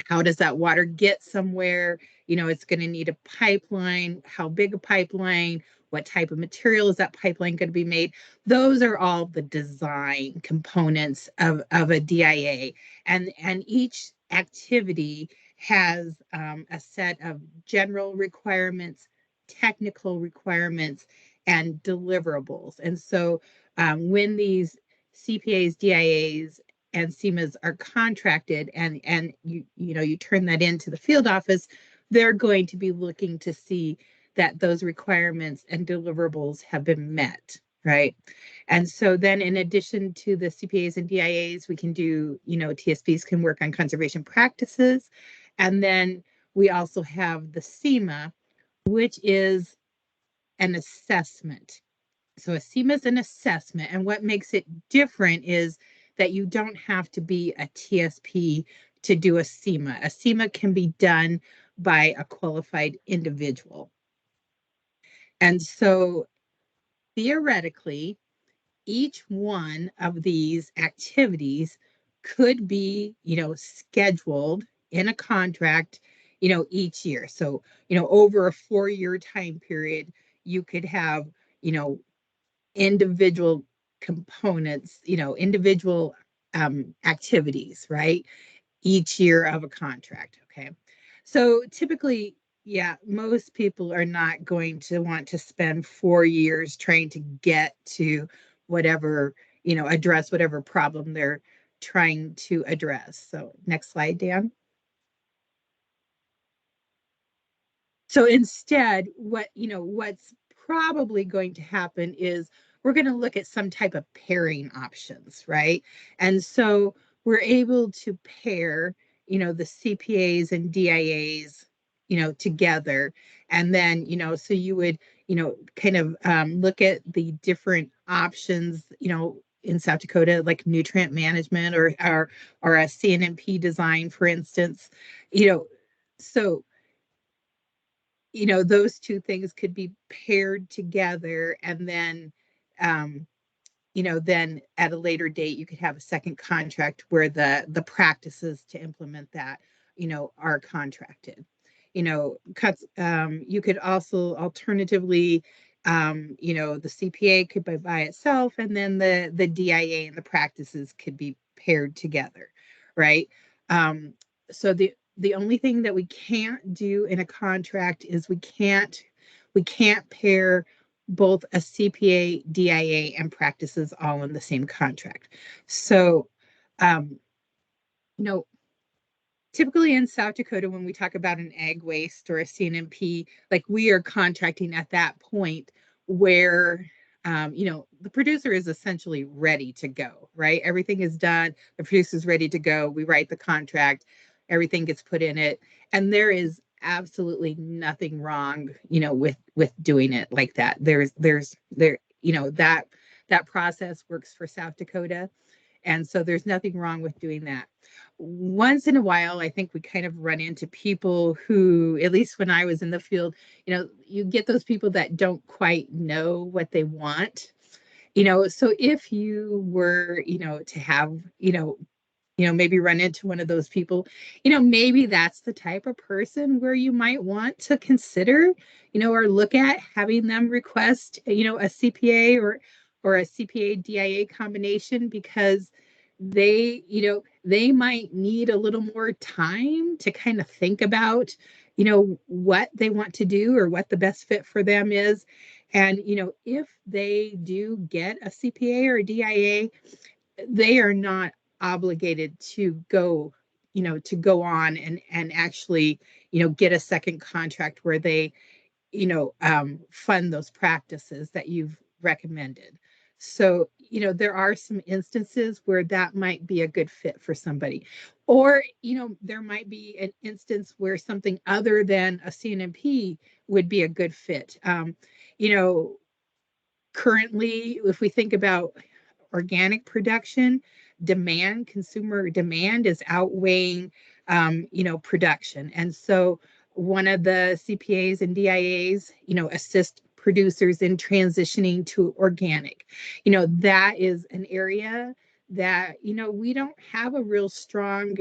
How does that water get somewhere? It's going to need a pipeline. How big a pipeline? What type of material is that pipeline going to be made? Those are all the design components of a DIA. And each activity has a set of general requirements, technical requirements, and deliverables. And so when these CPAs, DIAs, and CMAs are contracted, and you turn that into the field office, they're going to be looking to see that those requirements and deliverables have been met, right? And so then, in addition to the CPAs and DIAs, we can do, TSPs can work on conservation practices, and then we also have the CMA, which is an assessment. So a CMA is an assessment, and what makes it different is that you don't have to be a TSP to do a CMA. A CMA can be done by a qualified individual. And so theoretically, each one of these activities could be, scheduled in a contract, each year. So, over a 4-year time period, you could have, individual components, individual activities, right? Each year of a contract. Okay. So typically, yeah, most people are not going to want to spend 4 years trying to get to whatever, address whatever problem they're trying to address. So next slide, Dan. So instead, what's probably going to happen is we're going to look at some type of pairing options, right? And so we're able to pair, the CPAs and DIAs, together. And then, so you would, kind of look at the different options, in South Dakota, like nutrient management or a CNMP design, for instance, so those two things could be paired together, and then then at a later date you could have a second contract where the practices to implement that are contracted. You could also alternatively the CPA could be by itself, and then the DIA and the practices could be paired together, right? So the only thing that we can't do in a contract is we can't pair both a CPA, DIA, and practices all in the same contract. So, typically in South Dakota, when we talk about an ag waste or a CNMP, like we are contracting at that point where, the producer is essentially ready to go, right? Everything is done. The producer's ready to go. We write the contract, everything gets put in it. And there is absolutely nothing wrong, with doing it like that. That process works for South Dakota. And so there's nothing wrong with doing that. Once in a while, I think we kind of run into people who, at least when I was in the field, you get those people that don't quite know what they want. So if you were, to have, maybe run into one of those people, maybe that's the type of person where you might want to consider, or look at having them request, a CPA or a CPA DIA combination, because they, they might need a little more time to kind of think about, what they want to do or what the best fit for them is. And, if they do get a CPA or a DIA, they are not obligated to go, to go on and actually, get a second contract where they, fund those practices that you've recommended. So, there are some instances where that might be a good fit for somebody. Or, there might be an instance where something other than a CNMP would be a good fit. You know, currently, if we think about organic production, consumer demand is outweighing, production. And so one of the CPAs and DIAs, assist producers in transitioning to organic. That is an area that, we don't have a real strong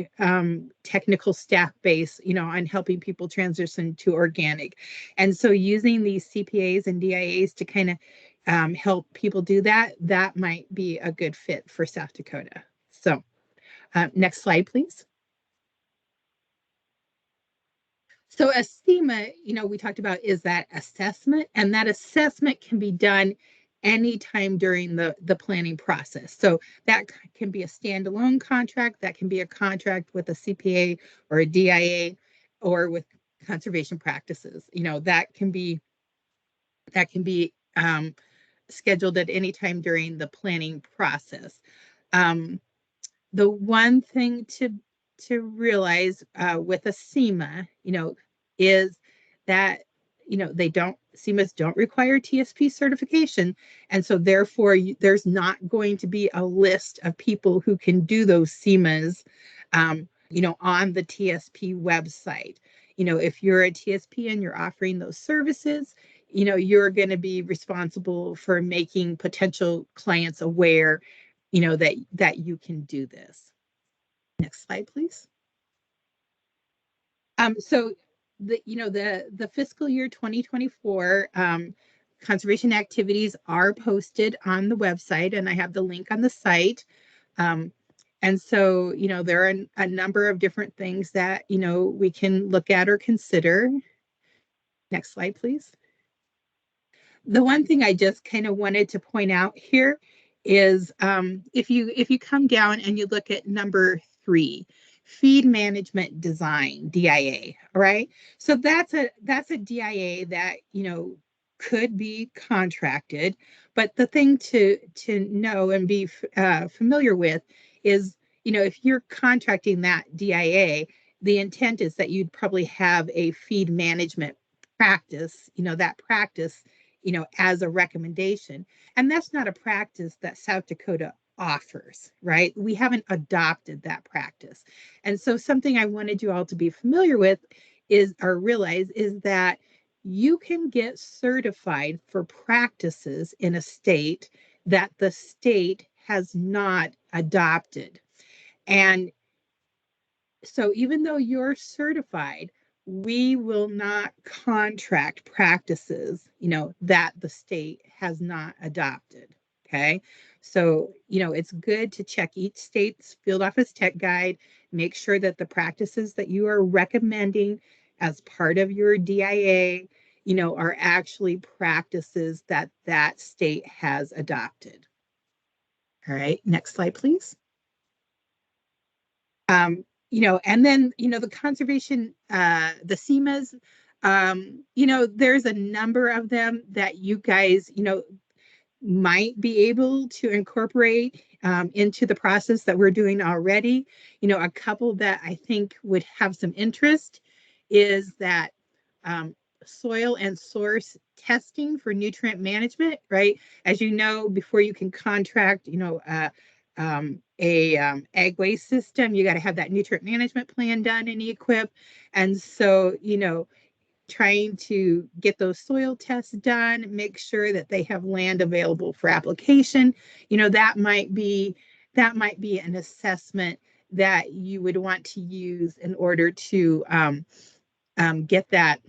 technical staff base, on helping people transition to organic. And so using these CPAs and DIAs to kind of help people do that, that might be a good fit for South Dakota. So next slide, please. So a SEMA, we talked about is that assessment, and that assessment can be done anytime during the planning process. So that can be a standalone contract, that can be a contract with a CPA or a DIA or with conservation practices. That can be scheduled at any time during the planning process. The one thing to realize with a SEMA, is that SEMAs don't require TSP certification, and so therefore there's not going to be a list of people who can do those SEMAs, on the TSP website. If you're a TSP and you're offering those services, you're going to be responsible for making potential clients aware, that you can do this. Next slide, please. So the fiscal year 2024 conservation activities are posted on the website, and I have the link on the site. And so, there are a number of different things that, we can look at or consider. Next slide, please. The one thing I just kind of wanted to point out here is if you come down and you look at number 3, feed management design, DIA, all right? So that's a DIA that, could be contracted, but the thing to know and be familiar with is, if you're contracting that DIA, the intent is that you'd probably have a feed management practice, that practice, as a recommendation. And that's not a practice that South Dakota offers, right? We haven't adopted that practice. And so something I wanted you all to be familiar with is, or realize, is that you can get certified for practices in a state that the state has not adopted. And so even though you're certified, we will not contract practices, that the state has not adopted. Okay. So, it's good to check each state's field office tech guide, make sure that the practices that you are recommending as part of your DIA, are actually practices that that state has adopted. All right. Next slide, please. And then, the conservation, the SEMAs, there's a number of them that you guys, might be able to incorporate into the process that we're doing already. A couple that I think would have some interest is that soil and source testing for nutrient management, right? As you know, before you can contract, ag waste system, you got to have that nutrient management plan done and equipped. And so, trying to get those soil tests done, make sure that they have land available for application, that might be an assessment that you would want to use in order to get that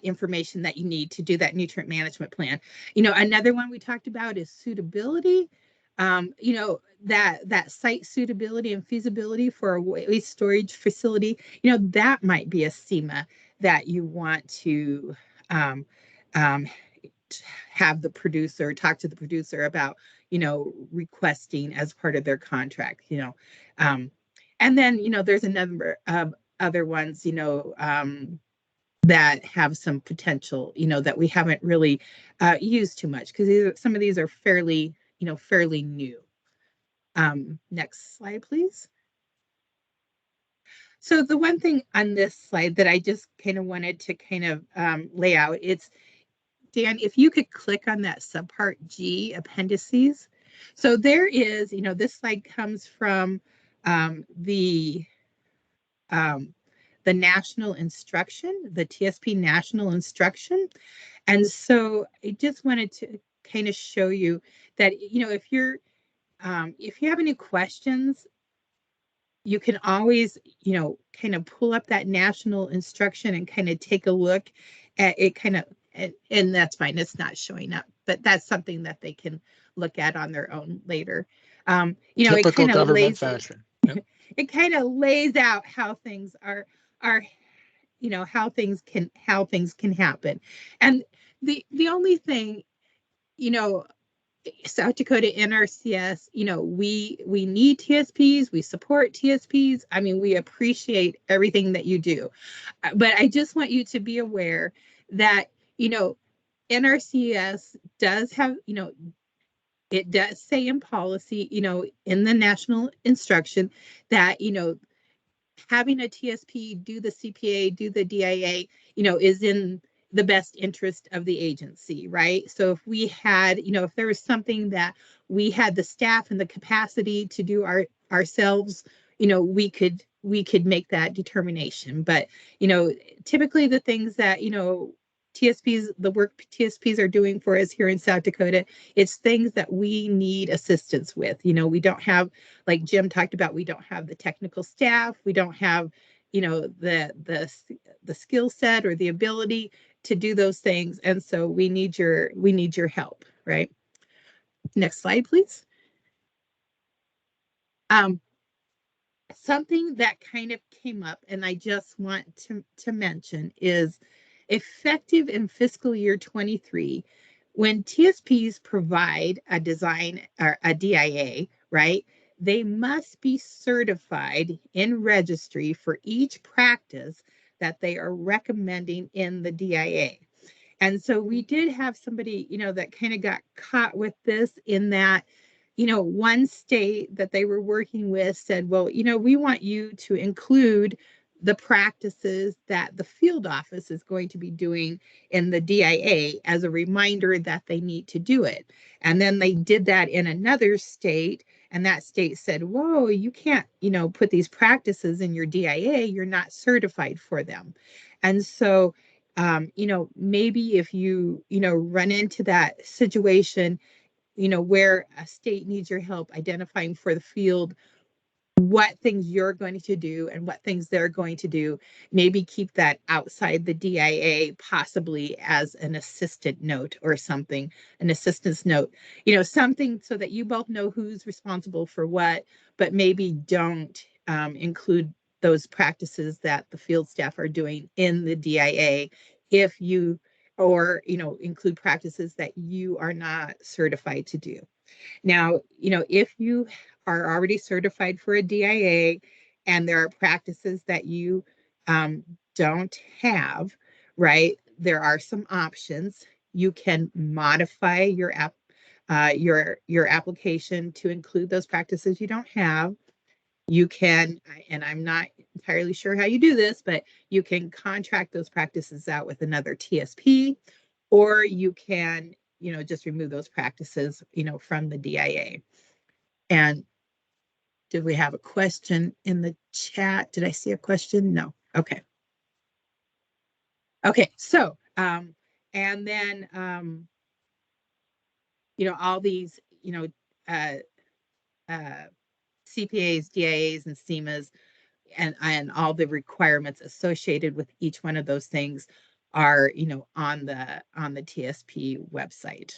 information that you need to do that nutrient management plan. Another one we talked about is suitability. You know, that site suitability and feasibility for a waste storage facility, you know, that might be a SEMA that you want to um, um, have the producer talk to the producer about, you know, requesting as part of their contract, you know. And then, you know, there's a number of other ones, you know, that have some potential, you know, that we haven't really used too much because some of these are fairly, you know, fairly new. Next slide, please. So the one thing on this slide that I just kind of wanted to kind of lay out, it's, Dan, if you could click on that subpart G, appendices. So there is, you know, this slide comes from the national instruction, the TSP national instruction. And so I just wanted to kind of show you that, you know, if you have any questions, you can always, you know, kind of pull up that national instruction and kind of take a look at it kind of, and that's fine. It's not showing up, but that's something that they can look at on their own later. You know, Typical it kind of government lays, fashion. Yep. it kind of lays out how things are, you know, how things can happen. And the only thing, you know, South Dakota NRCS, you know, we need TSPs, we support TSPs. I mean, we appreciate everything that you do. But I just want you to be aware that, you know, NRCS does have, you know, it does say in policy, you know, in the national instruction that, you know, having a TSP do the CPA, do the DIA, you know, is in the best interest of the agency, right? So if we had, you know, if there was something that we had the staff and the capacity to do ourselves, you know, we could make that determination. But, you know, typically the things that, you know, TSPs, the work TSPs are doing for us here in South Dakota, it's things that we need assistance with. You know, we don't have, like Jim talked about, we don't have the technical staff, we don't have, you know, the skill set or the ability to do those things, and so we need your help, right? Next slide, please. Something that kind of came up and I just want to mention is effective in fiscal year 23, when TSPs provide a design or a DIA, right? They must be certified in registry for each practice that they are recommending in the DIA. And so we did have somebody, you know, that kind of got caught with this in that, you know, one state that they were working with said, well, you know, we want you to include the practices that the field office is going to be doing in the DIA as a reminder that they need to do it. And then they did that in another state, and that state said, whoa, you can't, you know, put these practices in your DIA, you're not certified for them. And so you know, maybe if you, you know, run into that situation, you know, where a state needs your help identifying for the field what things you're going to do and what things they're going to do, maybe keep that outside the DIA, possibly as an assistant note or something, an assistance note, you know, something so that you both know who's responsible for what, but maybe don't include those practices that the field staff are doing in the DIA if you, or, you know, include practices that you are not certified to do. Now, you know, if you are already certified for a DIA and there are practices that you don't have, right? There are some options. You can modify your your application to include those practices you don't have. You can, and I'm not entirely sure how you do this, but you can contract those practices out with another TSP, or you can, you know, just remove those practices, you know, from the DIA. And did we have a question in the chat? Did I see a question? No. Okay. Okay. So, and then, you know, all these, you know, CPAs, DIAs, and SEMAs, and all the requirements associated with each one of those things are, you know, on the TSP website.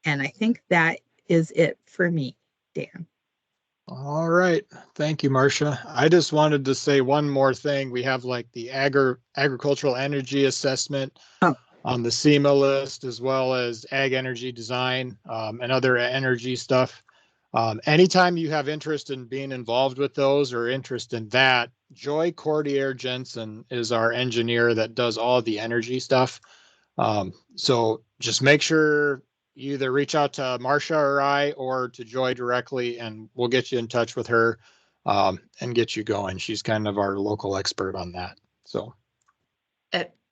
And I think that is it for me, Dan. All right. Thank you, Marcia. I just wanted to say one more thing. We have like the agricultural energy assessment Oh. on the SEMA list, as well as ag energy design and other energy stuff. Anytime you have interest in being involved with those or interest in that, Joy Cordier Jensen is our engineer that does all the energy stuff. So just make sure you either reach out to Marcia or I or to Joy directly, and we'll get you in touch with her and get you going. She's kind of our local expert on that. So.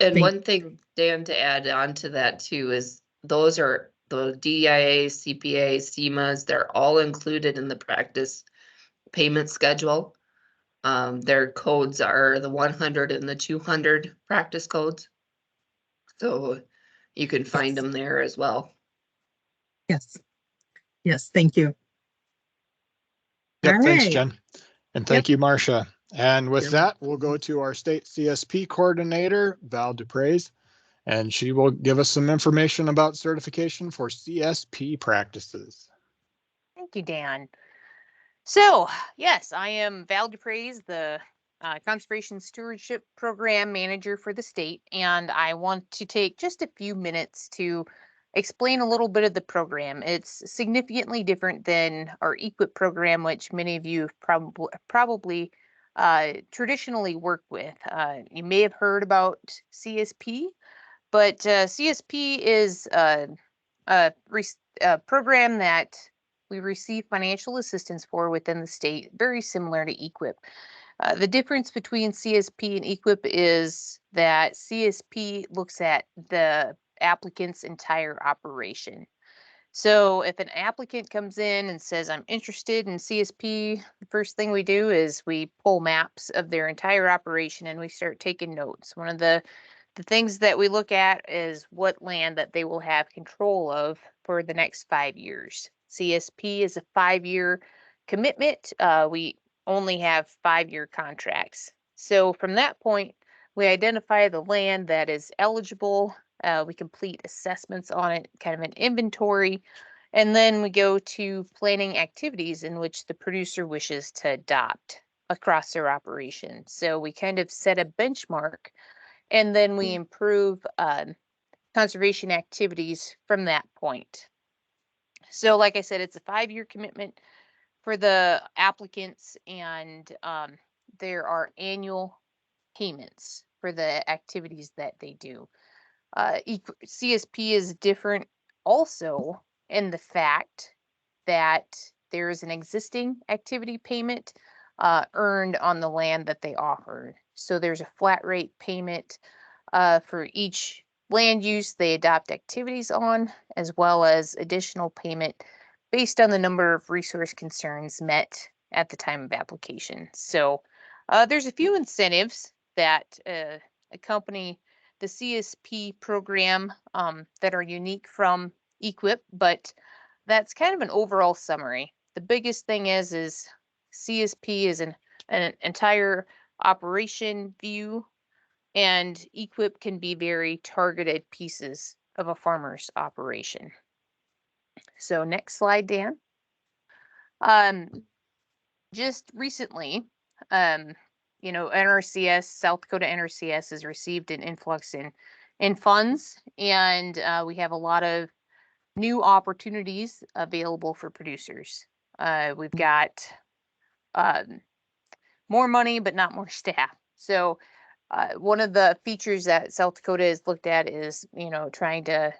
And one thing, Dan, to add on to that too, is those are the DIA, CPA, CMAs, they're all included in the practice payment schedule. Their codes are the 100 and the 200 practice codes. So you can find them there as well. Yes. Yes, thank you. Yep, All thanks, right. Jen. And thank you, Marcia. And with You're that, we'll go to our state CSP coordinator, Val DuPrez, and she will give us some information about certification for CSP practices. Thank you, Dan. So, yes, I am Val DuPrez, the Conservation Stewardship Program Manager for the state, and I want to take just a few minutes to explain a little bit of the program. It's significantly different than our EQIP program, which many of you probably traditionally work with. You may have heard about CSP, but CSP is a program that we receive financial assistance for within the state, very similar to EQIP. The difference between CSP and EQIP is that CSP looks at the applicant's entire operation. So if an applicant comes in and says, I'm interested in CSP, the first thing we do is we pull maps of their entire operation and we start taking notes. One of the things that we look at is what land that they will have control of for the next 5 years. CSP is a 5-year commitment. We only have 5-year contracts. So from that point, we identify the land that is eligible. We complete assessments on it, kind of an inventory, and then we go to planning activities in which the producer wishes to adopt across their operation. So we kind of set a benchmark, and then we improve conservation activities from that point. So like I said, it's a 5-year commitment for the applicants, and there are annual payments for the activities that they do. CSP is different also in the fact that there is an existing activity payment earned on the land that they offer. So there's a flat rate payment for each land use they adopt activities on, as well as additional payment based on the number of resource concerns met at the time of application. So there's a few incentives that accompany the CSP program that are unique from EQIP, but that's kind of an overall summary. The biggest thing is CSP is an entire operation view, and EQIP can be very targeted pieces of a farmer's operation. So next slide, Dan. Just recently, NRCS, South Dakota NRCS has received an influx in funds, and we have a lot of new opportunities available for producers. We've got more money, but not more staff. So one of the features that South Dakota has looked at is, trying to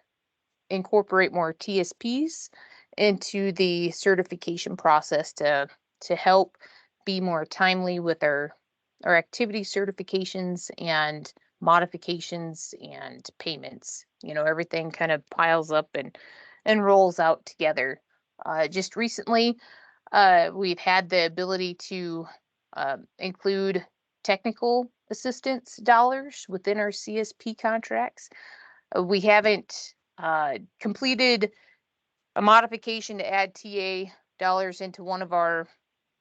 incorporate more TSPs into the certification process to help be more timely with our activity certifications and modifications and payments. Everything kind of piles up and rolls out together. Just recently, we've had the ability to include technical assistance dollars within our CSP contracts. We haven't completed a modification to add TA dollars into one of our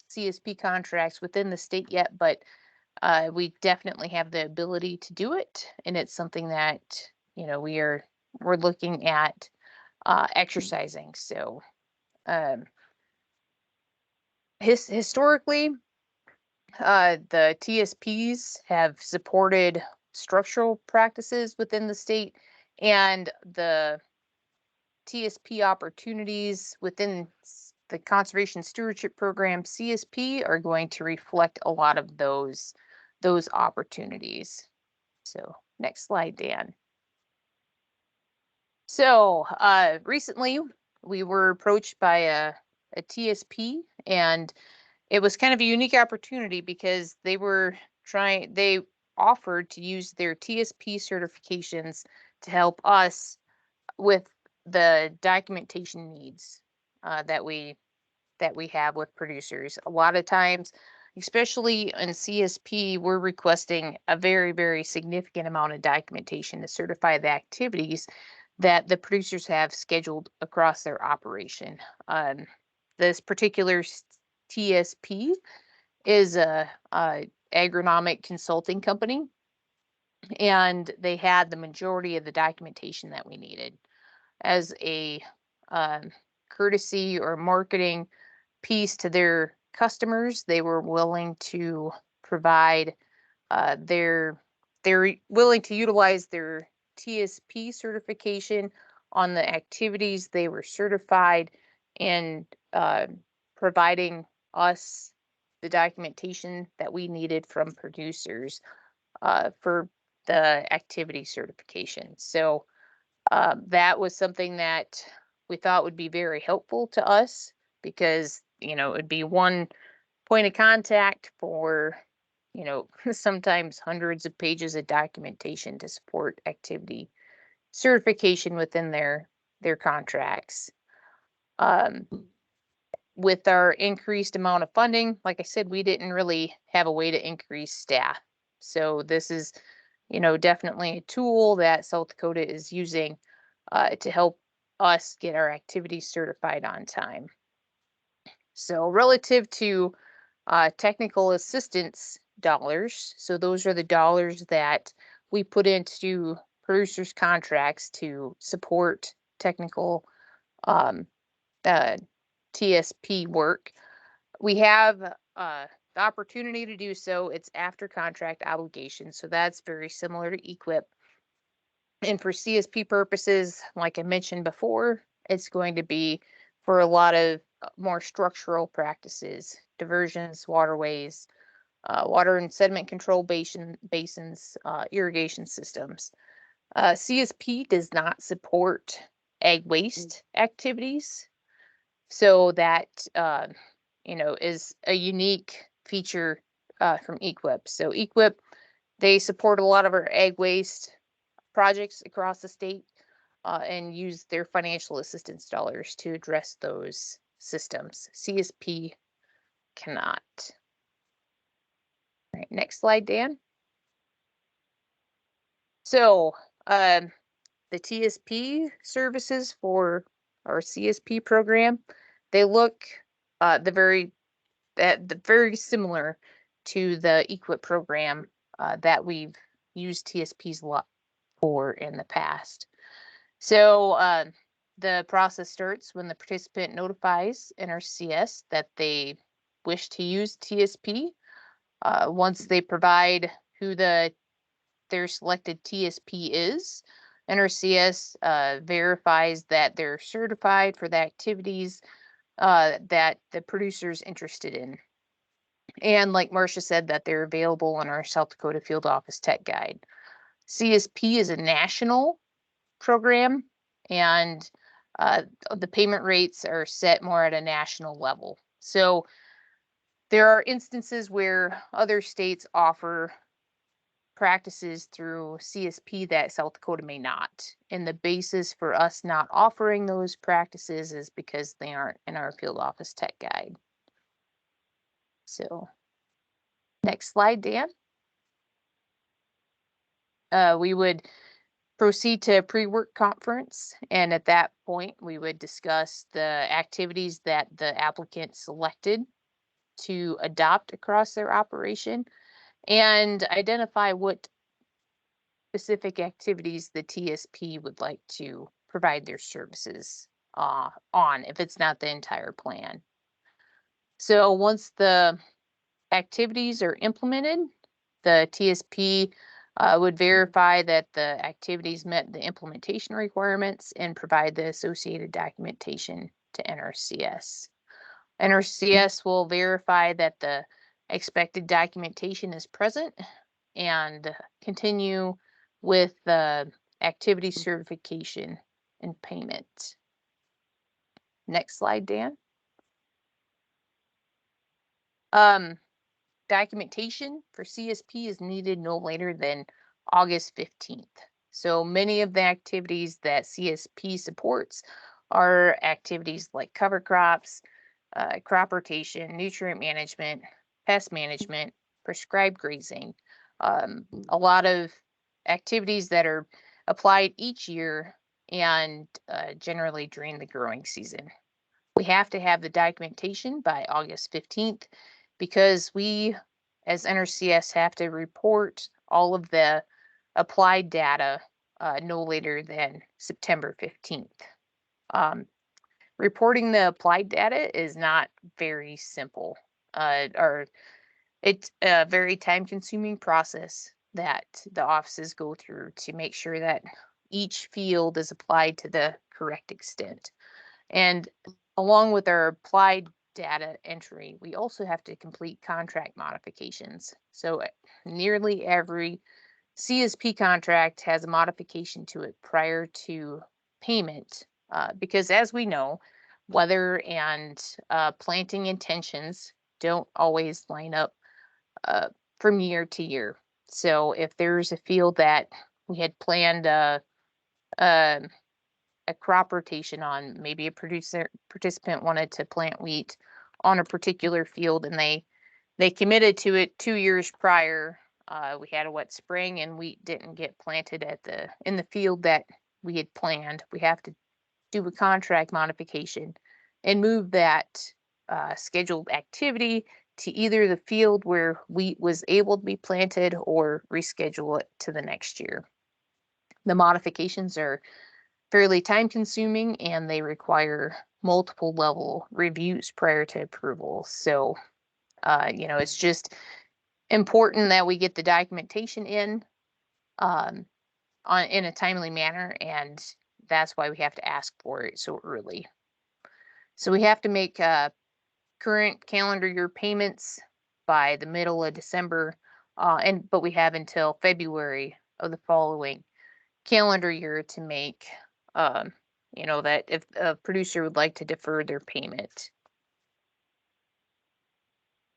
CSP contracts within the state yet, but we definitely have the ability to do it, and it's something that we're looking at exercising. So historically, the TSPs have supported structural practices within the state, and the TSP opportunities within the Conservation Stewardship Program, CSP, are going to reflect a lot of those opportunities. So next slide, Dan. So recently we were approached by a TSP, and it was kind of a unique opportunity because they offered to use their TSP certifications to help us with the documentation needs that we have with producers. A lot of times, especially in CSP, we're requesting a very, very significant amount of documentation to certify the activities that the producers have scheduled across their operation. This particular TSP is a agronomic consulting company, and they had the majority of the documentation that we needed. As a courtesy or marketing piece to their customers, they were willing to provide they're willing to utilize their TSP certification on the activities they were certified, and providing us the documentation that we needed from producers for the activity certification. So that was something that we thought would be very helpful to us, because, it would be one point of contact for, sometimes hundreds of pages of documentation to support activity certification within their contracts. With our increased amount of funding, like I said, we didn't really have a way to increase staff. So this is, definitely a tool that South Dakota is using to help us get our activities certified on time. So relative to technical assistance dollars, so those are the dollars that we put into producers' contracts to support technical TSP work. We have the opportunity to do so. It's after contract obligation, so that's very similar to EQIP. And for CSP purposes, like I mentioned before, it's going to be for a lot of more structural practices, diversions, waterways, water and sediment control basins, irrigation systems. CSP does not support ag waste activities, so that is a unique feature from EQIP. So EQIP, they support a lot of our ag waste projects across the state and use their financial assistance dollars to address those systems. CSP cannot. All right, next slide, Dan. So the TSP services for our CSP program, they look very similar to the EQIP program that we've used TSPs a lot for in the past. So the process starts when the participant notifies NRCS that they wish to use TSP. Once they provide who their selected TSP is, NRCS verifies that they're certified for the activities that the producer's interested in. And like Marcia said, that they're available on our South Dakota Field Office Tech Guide. CSP is a national program, and the payment rates are set more at a national level. So there are instances where other states offer practices through CSP that South Dakota may not. And the basis for us not offering those practices is because they aren't in our Field Office Tech Guide. So next slide, Dan. We would proceed to a pre-work conference, and at that point we would discuss the activities that the applicant selected to adopt across their operation and identify what specific activities the TSP would like to provide their services on if it's not the entire plan. So once the activities are implemented, the TSP would verify that the activities met the implementation requirements and provide the associated documentation to NRCS. NRCS will verify that the expected documentation is present and continue with the activity certification and payment. Next slide, Dan. Documentation for CSP is needed no later than August 15th. So many of the activities that CSP supports are activities like cover crops, crop rotation, nutrient management, pest management, prescribed grazing, a lot of activities that are applied each year and generally during the growing season. We have to have the documentation by August 15th because we, as NRCS, have to report all of the applied data no later than September 15th. Reporting the applied data is not very simple, or it's a very time-consuming process that the offices go through to make sure that each field is applied to the correct extent. And along with our applied data entry, we also have to complete contract modifications. So nearly every CSP contract has a modification to it prior to payment, because as we know, weather and planting intentions don't always line up from year to year. So if there's a field that we had planned a crop rotation on, maybe a participant wanted to plant wheat on a particular field and they committed to it 2 years prior. We had a wet spring and wheat didn't get planted in the field that we had planned. We have to do a contract modification and move that scheduled activity to either the field where wheat was able to be planted or reschedule it to the next year. The modifications are fairly time consuming and they require multiple level reviews prior to approval. So, it's just important that we get the documentation in a timely manner, and that's why we have to ask for it so early. So we have to make current calendar year payments by the middle of December, but we have until February of the following calendar year to make, that if a producer would like to defer their payment.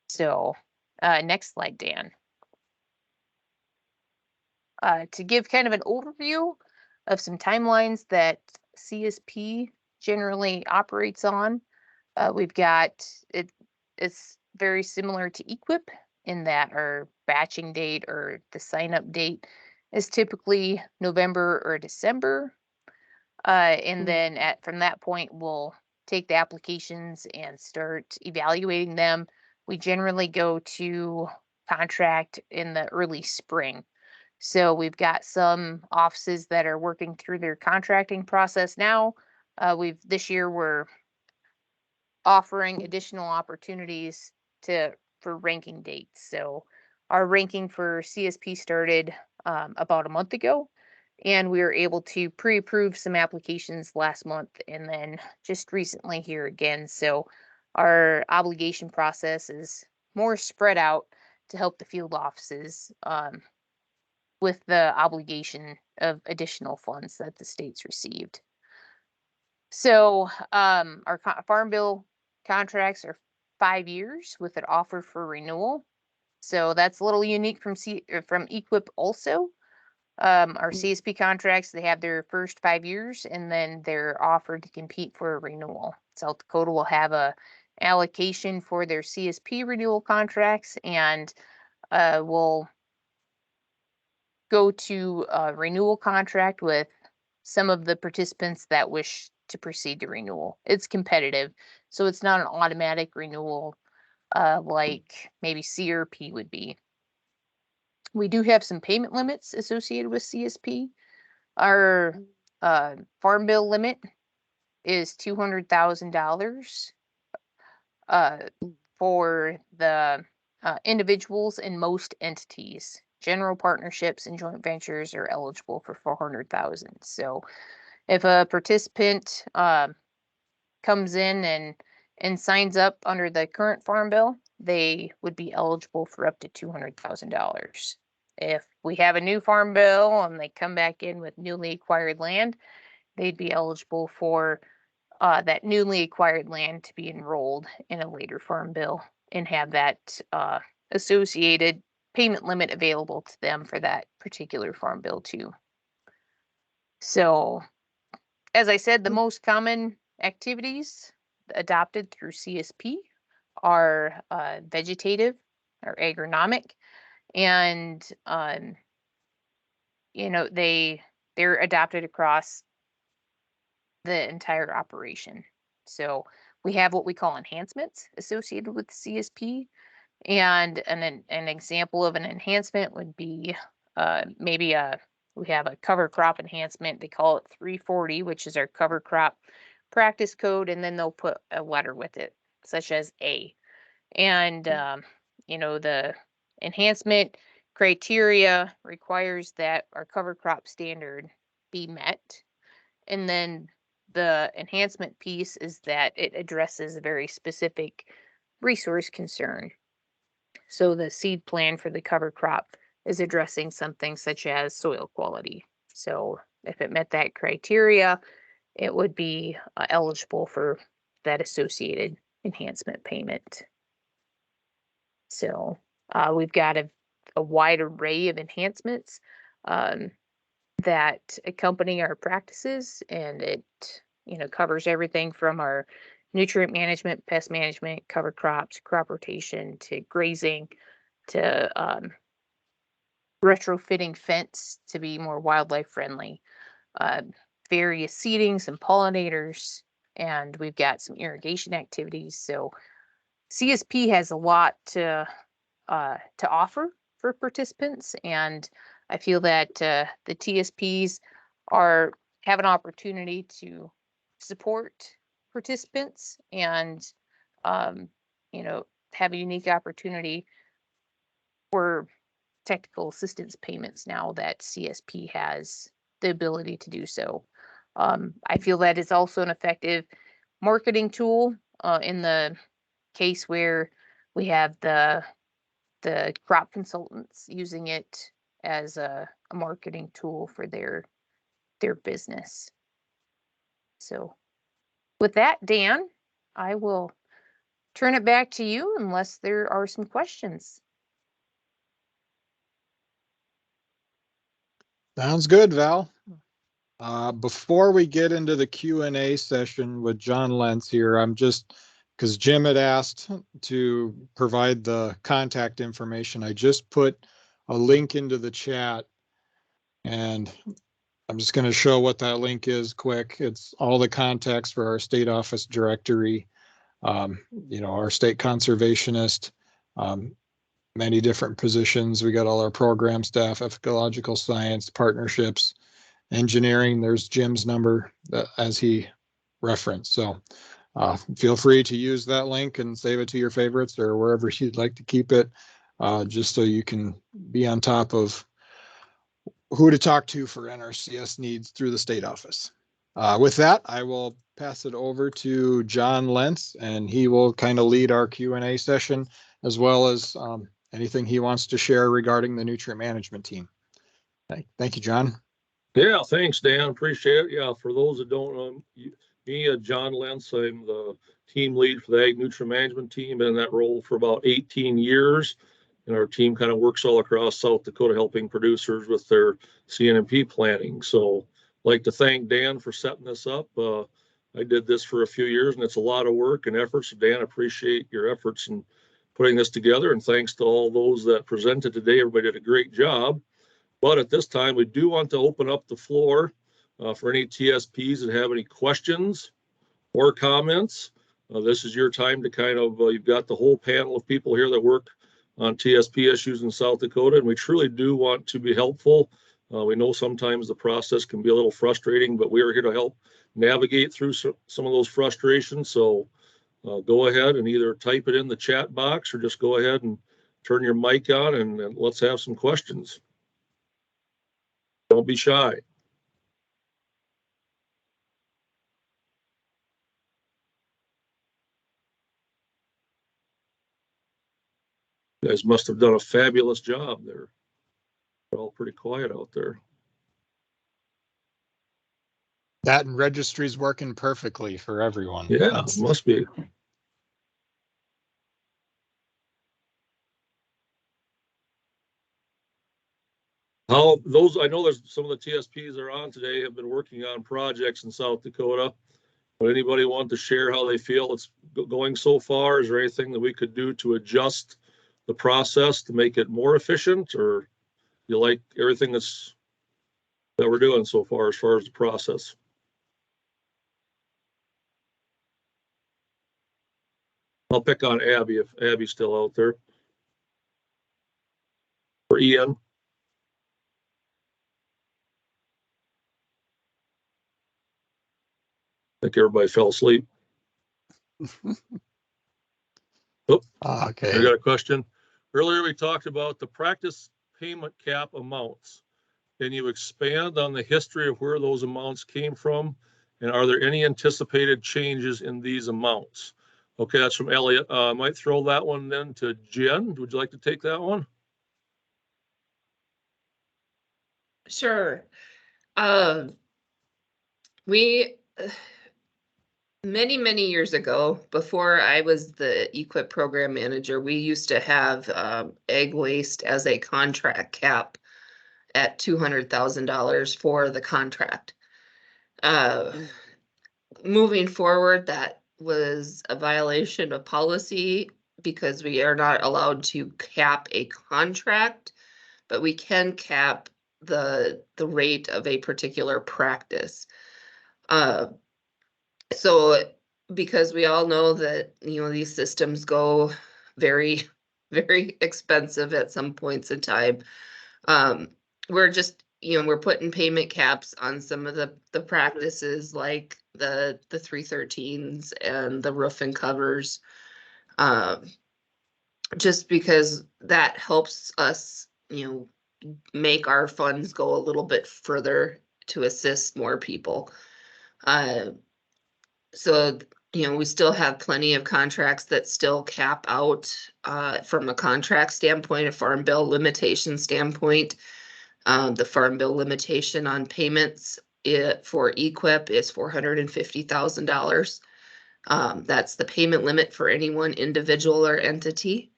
So next slide, Dan. To give kind of an overview of some timelines that CSP generally operates on, we've got it's very similar to EQIP in that our batching date or the sign up date is typically November or December. And then from that point, we'll take the applications and start evaluating them. We generally go to contract in the early spring. So we've got some offices that are working through their contracting process now. This year we're offering additional opportunities for ranking dates. So our ranking for CSP started about a month ago, and we were able to pre-approve some applications last month and then just recently here again. So our obligation process is more spread out to help the field offices with the obligation of additional funds that the state's received. So our farm bill contracts are 5 years with an offer for renewal. So that's a little unique from EQIP also. Our CSP contracts, they have their first 5 years and then they're offered to compete for a renewal. South Dakota will have a allocation for their CSP renewal contracts, and will go to a renewal contract with some of the participants that wish to proceed to renewal. It's competitive, so it's not an automatic renewal like maybe CRP would be. We do have some payment limits associated with CSP. Our Farm bill limit is $200,000 for the individuals and most entities. General partnerships and joint ventures are eligible for 400,000. So if a participant comes in and signs up under the current farm bill, they would be eligible for up to $200,000. If we have a new farm bill and they come back in with newly acquired land, they'd be eligible for that newly acquired land to be enrolled in a later farm bill and have that associated payment limit available to them for that particular farm bill too. So, as I said, the most common activities adopted through CSP are vegetative or agronomic, and they're adopted across the entire operation. So we have what we call enhancements associated with CSP, and an example of an enhancement would be we have a cover crop enhancement. They call it 340, which is our cover crop practice code, and then they'll put a letter with it, such as A. And the enhancement criteria requires that our cover crop standard be met. And then the enhancement piece is that it addresses a very specific resource concern. So the seed plan for the cover crop is addressing something such as soil quality. So if it met that criteria, it would be eligible for that associated enhancement payment. So we've got a wide array of enhancements that accompany our practices, and it covers everything from our nutrient management, pest management, cover crops, crop rotation, to grazing, to retrofitting fence to be more wildlife friendly, various seedings and pollinators, and we've got some irrigation activities. So CSP has a lot to offer for participants, and I feel that the TSPs have an opportunity to support participants and have a unique opportunity for technical assistance payments now that CSP has the ability to do so. I feel that it's also an effective marketing tool in the case where we have the crop consultants using it as a marketing tool for their business. So with that, Dan, I will turn it back to you unless there are some questions. Sounds good, Val. Before we get into the Q&A session with John Lentz here, I'm just, because Jim had asked to provide the contact information, I just put a link into the chat, and I'm just going to show what that link is quick. It's all the contacts for our state office directory, our state conservationist, many different positions. We got all our program staff, ecological science, partnerships, engineering. There's Jim's number as he referenced. So feel free to use that link and save it to your favorites or wherever you'd like to keep it, just so you can be on top of who to talk to for NRCS needs through the state office. With that, I will pass it over to John Lentz, and he will kind of lead our Q&A session, as well as anything he wants to share regarding the nutrient management team. Thank you, John. Yeah, thanks, Dan. Appreciate it. Yeah, for those that don't know me, John Lentz, I'm the team lead for the Ag Nutrient Management Team. Been in that role for about 18 years. And our team kind of works all across South Dakota, helping producers with their CNMP planning. So I'd like to thank Dan for setting this up. I did this for a few years, and it's a lot of work and effort. So Dan, appreciate your efforts in putting this together. And thanks to all those that presented today. Everybody did a great job. But at this time, we do want to open up the floor for any TSPs that have any questions or comments. This is your time to kind of, you've got the whole panel of people here that work on TSP issues in South Dakota, and we truly do want to be helpful We know sometimes the process can be a little frustrating, but we are here to help navigate through some of those frustrations. So go ahead and either type it in the chat box or just go ahead and turn your mic on and let's have some questions. Don't be shy. You guys must have done a fabulous job there. They're all pretty quiet out there. That and registry's working perfectly for everyone. Yeah, That's- must be. How those, I know there's some of the TSPs that are on today have been working on projects in South Dakota. Would anybody want to share how they feel it's going so far? Is there anything that we could do to adjust the process to make it more efficient, or you like everything that we're doing so far as the process? I'll pick on Abby if Abby's still out there. Or Ian. I think everybody fell asleep. Oh, okay. I got a question. Earlier we talked about the practice payment cap amounts. Can you expand on the history of where those amounts came from? And are there any anticipated changes in these amounts? Okay, that's from Elliot. I might throw that one then to Jen. Would you like to take that one? Sure. We many years ago, before I was the EQIP program manager, we used to have egg waste as a contract cap at $200,000 for the contract. Moving forward, that was a violation of policy because we are not allowed to cap a contract, but we can cap the rate of a particular practice. So because we all know that, you know, these systems go very, very expensive at some points in time. We're just, you know, we're putting payment caps on some of the practices like the 313s and the roof and covers. Just because that helps us, you know, make our funds go a little bit further to assist more people. So, you know, we still have plenty of contracts that still cap out from a contract standpoint, a farm bill limitation standpoint. The farm bill limitation on payments for EQIP is $450,000. That's the payment limit for any one individual or entity,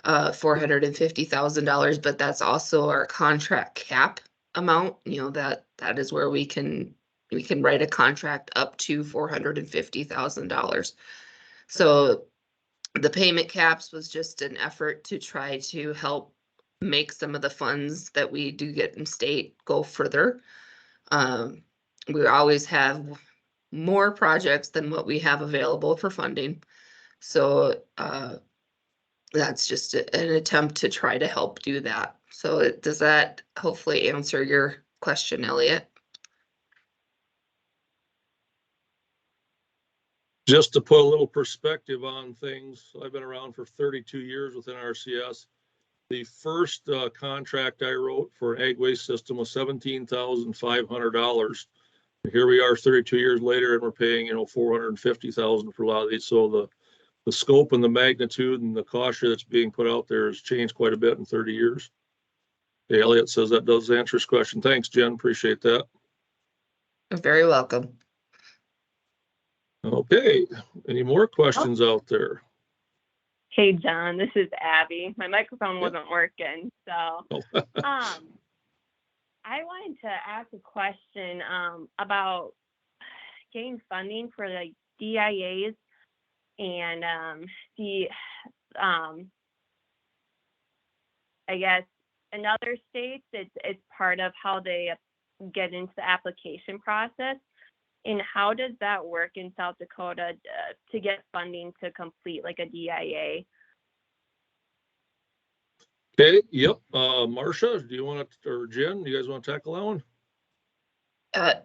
$450,000, but that's also our contract cap amount. You know, that is where we can write a contract up to $450,000. So the payment caps was just an effort to try to help make some of the funds that we do get in state go further. We always have more projects than what we have available for funding. So that's just an attempt to try to help do that. So does that hopefully answer your question, Elliot? Just to put a little perspective on things, I've been around for 32 years with NRCS. The first contract I wrote for an egg waste system was $17,500. Here we are 32 years later and we're paying, you know, $450,000 for a lot of these. So the scope and the magnitude and the cost that's being put out there has changed quite a bit in 30 years. Okay, Elliot says that does answer his question. Thanks, Jen. Appreciate that. You're very welcome. Okay, any more questions out there? Hey, John, this is Abby. My microphone wasn't working, so I wanted to ask a question about getting funding for the DIAs and I guess in other states it's part of how they get into the application process. And how does that work in South Dakota to get funding to complete like a DIA? Okay, yep. Marcia, do you want to, or Jen, do you guys want to tackle that one?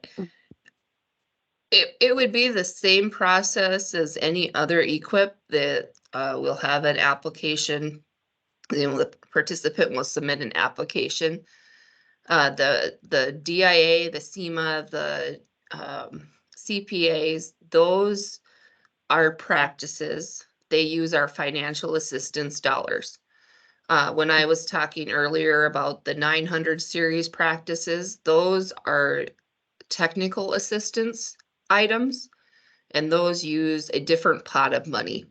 It would be the same process as any other equip that will have an application. The participant will submit an application. The DIA, the SEMA, the CPAs, those are practices. They use our financial assistance dollars. When I was talking earlier about the 900 series practices, those are technical assistance items, and those use a different pot of money.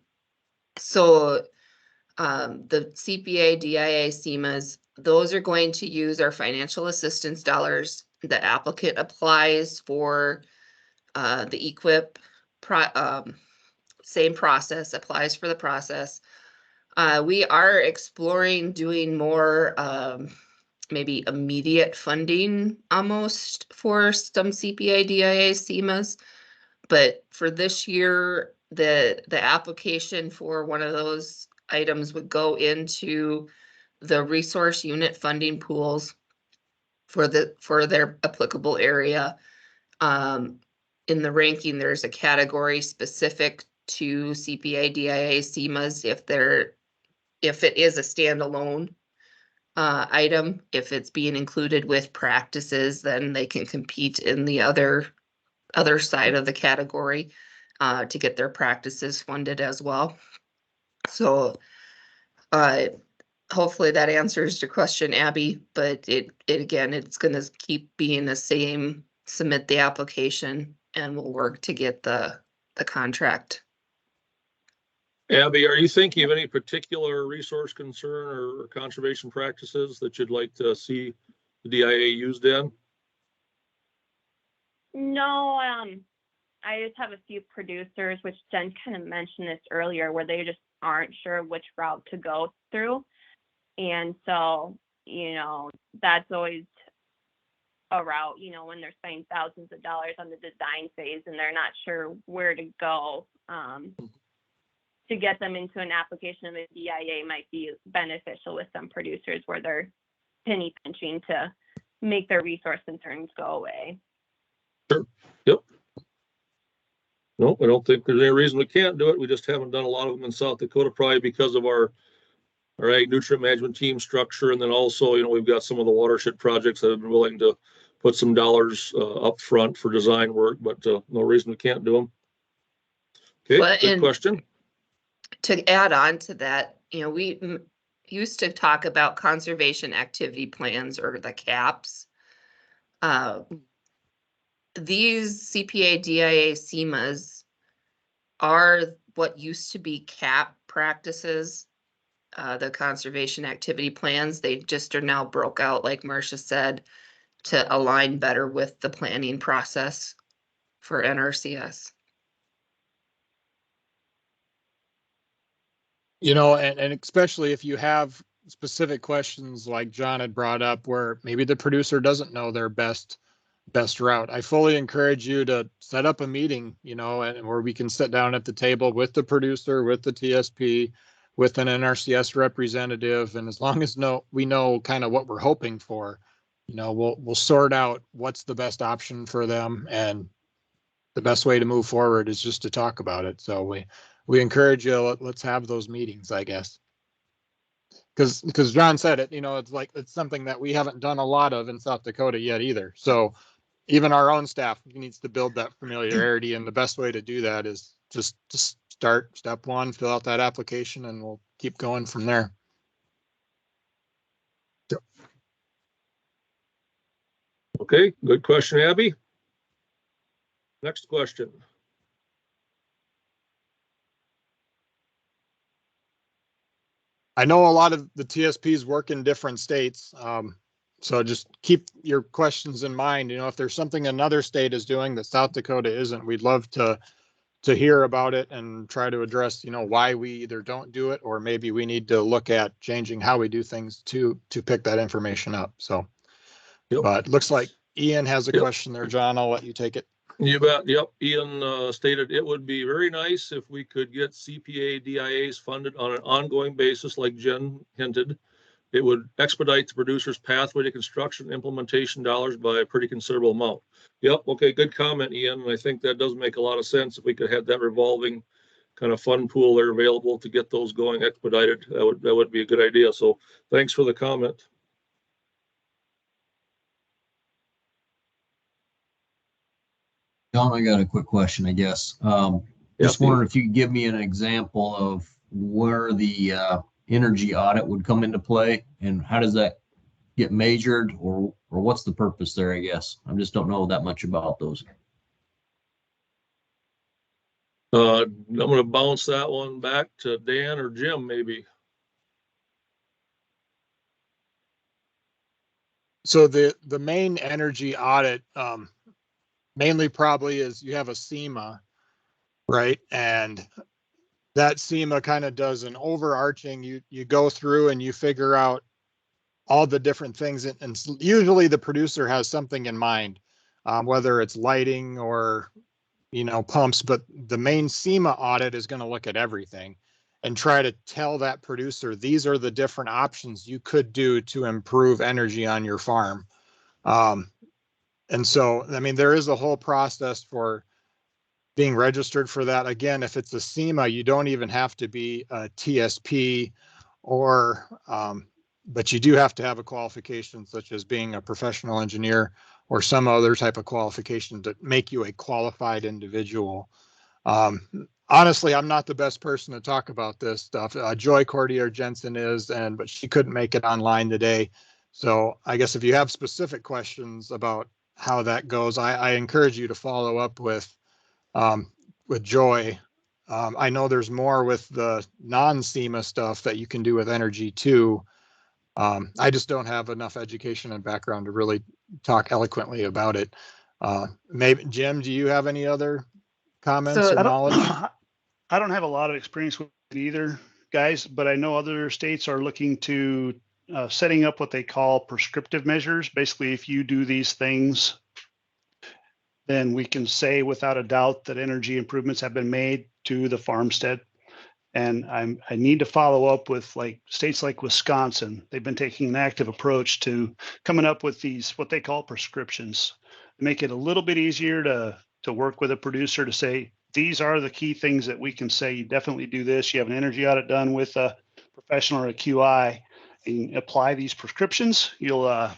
So the CPA, DIA, SEMAs, those are going to use our financial assistance dollars. The applicant applies for the EQIP, same process, applies for the process. We are exploring doing more maybe immediate funding almost for some CPA, DIA, SEMAs. But for this year, the application for one of those items would go into the resource unit funding pools for their applicable area. In the ranking, there's a category specific to CPA, DIA, SEMAs if it is a standalone item. If it's being included with practices, then they can compete in the other side of the category to get their practices funded as well. So hopefully that answers your question, Abby, but it again, it's going to keep being the same. Submit the application and we'll work to get the contract. Abby, are you thinking of any particular resource concern or conservation practices that you'd like to see the DIA used in? No, I just have a few producers, which Jen kind of mentioned this earlier, where they just aren't sure which route to go through. And so, that's always a route, when they're spending thousands of dollars on the design phase and they're not sure where to go. To get them into an application of a DIA might be beneficial with some producers where they're penny pinching to make their resource concerns go away. Sure. Yep. No, I don't think there's any reason we can't do it. We just haven't done a lot of them in South Dakota, probably because of our ag nutrient management team structure. And then also, we've got some of the watershed projects that have been willing to put some dollars up front for design work, but no reason we can't do them. Okay, Well, good question. To add on to that, we used to talk about conservation activity plans or the CAPs. These CPA, DIA, SEMAs are what used to be CAP practices, the conservation activity plans. They just are now broke out, like Marcia said, to align better with the planning process for NRCS. And especially if you have specific questions like John had brought up, where maybe the producer doesn't know their best route, I fully encourage you to set up a meeting, and where we can sit down at the table with the producer, with the TSP, with an NRCS representative. And as long as we know kind of what we're hoping for, we'll sort out what's the best option for them. And the best way to move forward is just to talk about it. So we encourage you, let's have those meetings, I guess. Because John said it, it's something that we haven't done a lot of in South Dakota yet either. So even our own staff needs to build that familiarity. And the best way to do that is just start step one, fill out that application, and we'll keep going from there. Okay, good question, Abby. Next question. I know a lot of the TSPs work in different states. So just keep your questions in mind. If there's something another state is doing that South Dakota isn't, we'd love to hear about it and try to address, why we either don't do it, or maybe we need to look at changing how we do things to pick that information up. So, Yep. But it looks like Ian has a question there, John. I'll let you take it. You bet. Yep. Ian stated it would be very nice if we could get CPA DIAs funded on an ongoing basis, like Jen hinted. it would expedite the producer's pathway to construction implementation dollars by a pretty considerable amount. Yep. Okay. Good comment, Ian. And I think that does make a lot of sense. If we could have that revolving kind of fund pool there available to get those going expedited, that would be a good idea. So thanks for the comment. John, I got a quick question, I guess. Just wondering if you could give me an example of where the energy audit would come into play, and how does that get measured, or what's the purpose there, I guess. I just don't know that much about those. I'm going to bounce that one back to Dan or Jim, maybe. So the main energy audit mainly probably is you have a SEMA, right? And that SEMA kind of does an overarching, you go through and you figure out all the different things. And usually the producer has something in mind, whether it's lighting or, pumps, but the main SEMA audit is going to look at everything and try to tell that producer, these are the different options you could do to improve energy on your farm. And so, I mean, there is a whole process for being registered for that. Again, if it's a SEMA, you don't even have to be a TSP or, but you do have to have a qualification such as being a professional engineer or some other type of qualification to make you a qualified individual. Honestly, I'm not the best person to talk about this stuff. Joy Cordier Jensen is, but she couldn't make it online today. So I guess if you have specific questions about how that goes, I encourage you to follow up with Joy. I know there's more with the non-SEMA stuff that you can do with energy too. I just don't have enough education and background to really talk eloquently about it. Maybe Jim, do you have any other comments or knowledge? I don't have a lot of experience with it either, guys, but I know other states are looking to setting up what they call prescriptive measures. Basically, if you do these things, then we can say without a doubt that energy improvements have been made to the farmstead. And I need to follow up with like states like Wisconsin. They've been taking an active approach to coming up with these, what they call prescriptions, make it a little bit easier to work with a producer to say, these are the key things that we can say, you definitely do this. You have an energy audit done with a professional or a QI and apply these prescriptions. You'll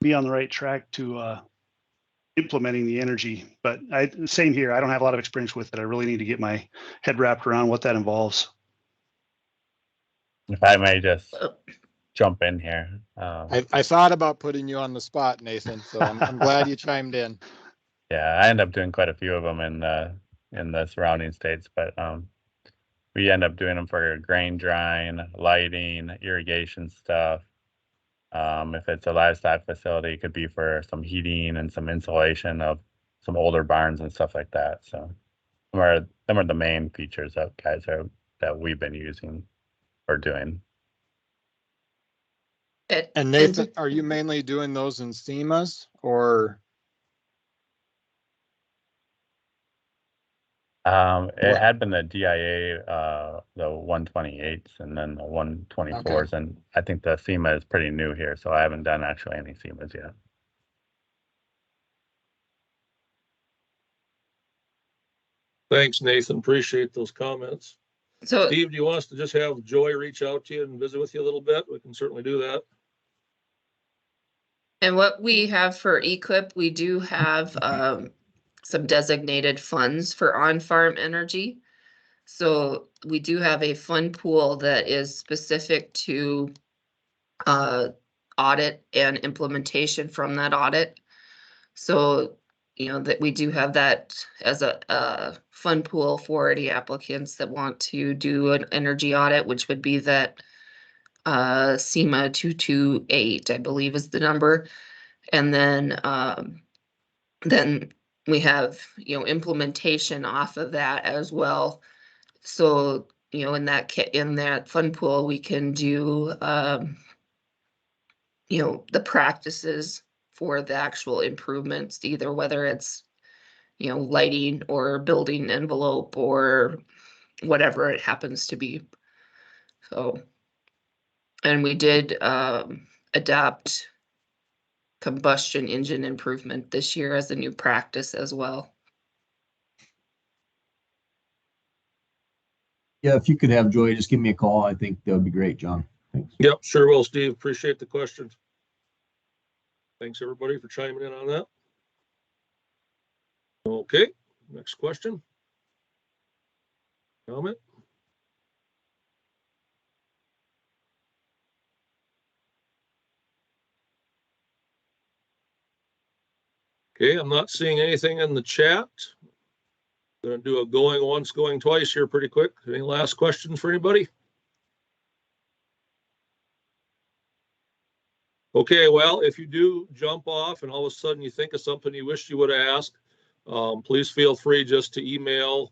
be on the right track to implementing the energy. But same here. I don't have a lot of experience with it. I really need to get my head wrapped around what that involves. If I may just jump in here. I thought about putting you on the spot, Nathan, so I'm glad you chimed in. Yeah, I end up doing quite a few of them in the surrounding states, but we end up doing them for grain drying, lighting, irrigation stuff. If it's a livestock facility, it could be for some heating and some insulation of some older barns and stuff like that. So them are the main features that we've been using or doing. And Nathan, are you mainly doing those in SEMAs or? It had been the DIA, the 128s and then the 124s, okay. And I think the SEMA is pretty new here, so I haven't done actually any SEMAs yet. Thanks, Nathan. Appreciate those comments. So, Steve, do you want us to just have Joy reach out to you and visit with you a little bit? We can certainly do that. And what we have for EQIP, we do have some designated funds for on-farm energy. So we do have a fund pool that is specific to audit and implementation from that audit. So, that we do have that as a fund pool for any applicants that want to do an energy audit, which would be that SEMA 228, I believe is the number. And then we have, implementation off of that as well. So, in that fund pool, we can do, the practices for the actual improvements, either whether it's, lighting or building envelope or whatever it happens to be. So And we did adopt combustion engine improvement this year as a new practice as well. Yeah, if you could have Joy, just give me a call. I think that would be great, John. Thanks. Yep, sure will, Steve. Appreciate the questions. Thanks, everybody, for chiming in on that. Okay, next question. Comment? Okay, I'm not seeing anything in the chat. Gonna do a going once, going twice here pretty quick. Any last questions for anybody? Okay, well, if you do jump off and all of a sudden you think of something you wish you would have asked, please feel free just to email.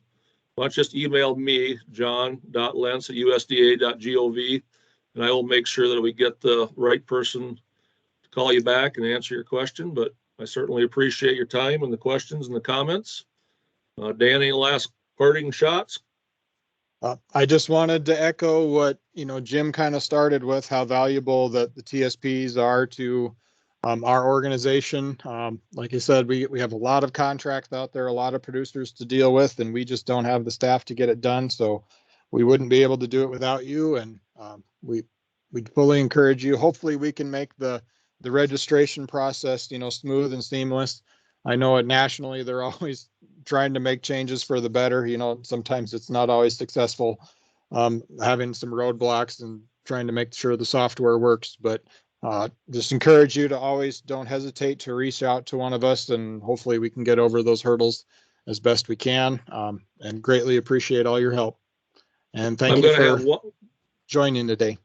Why don't you just email me, john.lentz@usda.gov, and I will make sure that we get the right person to call you back and answer your question. But I certainly appreciate your time and the questions and the comments. Dan, any last parting shots? I just wanted to echo what, Jim kind of started with, how valuable that the TSPs are to our organization. Like I said, we have a lot of contracts out there, a lot of producers to deal with, and we just don't have the staff to get it done. So we wouldn't be able to do it without you. And we fully encourage you. Hopefully we can make the registration process, smooth and seamless. I know nationally, they're always trying to make changes for the better. Sometimes it's not always successful, having some roadblocks and trying to make sure the software works. But just encourage you to always don't hesitate to reach out to one of us, and hopefully we can get over those hurdles as best we can, and greatly appreciate all your help. And thank you for joining today.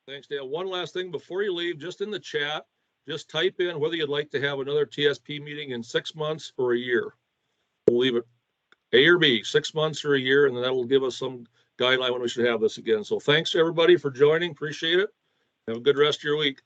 Thanks, Dale. One last thing before you leave, just in the chat, just type in whether you'd like to have another TSP meeting in 6 months or a year. We'll leave it A or B, 6 months or a year, and then that'll give us some guideline when we should have this again. So thanks to everybody for joining. Appreciate it. Have a good rest of your week.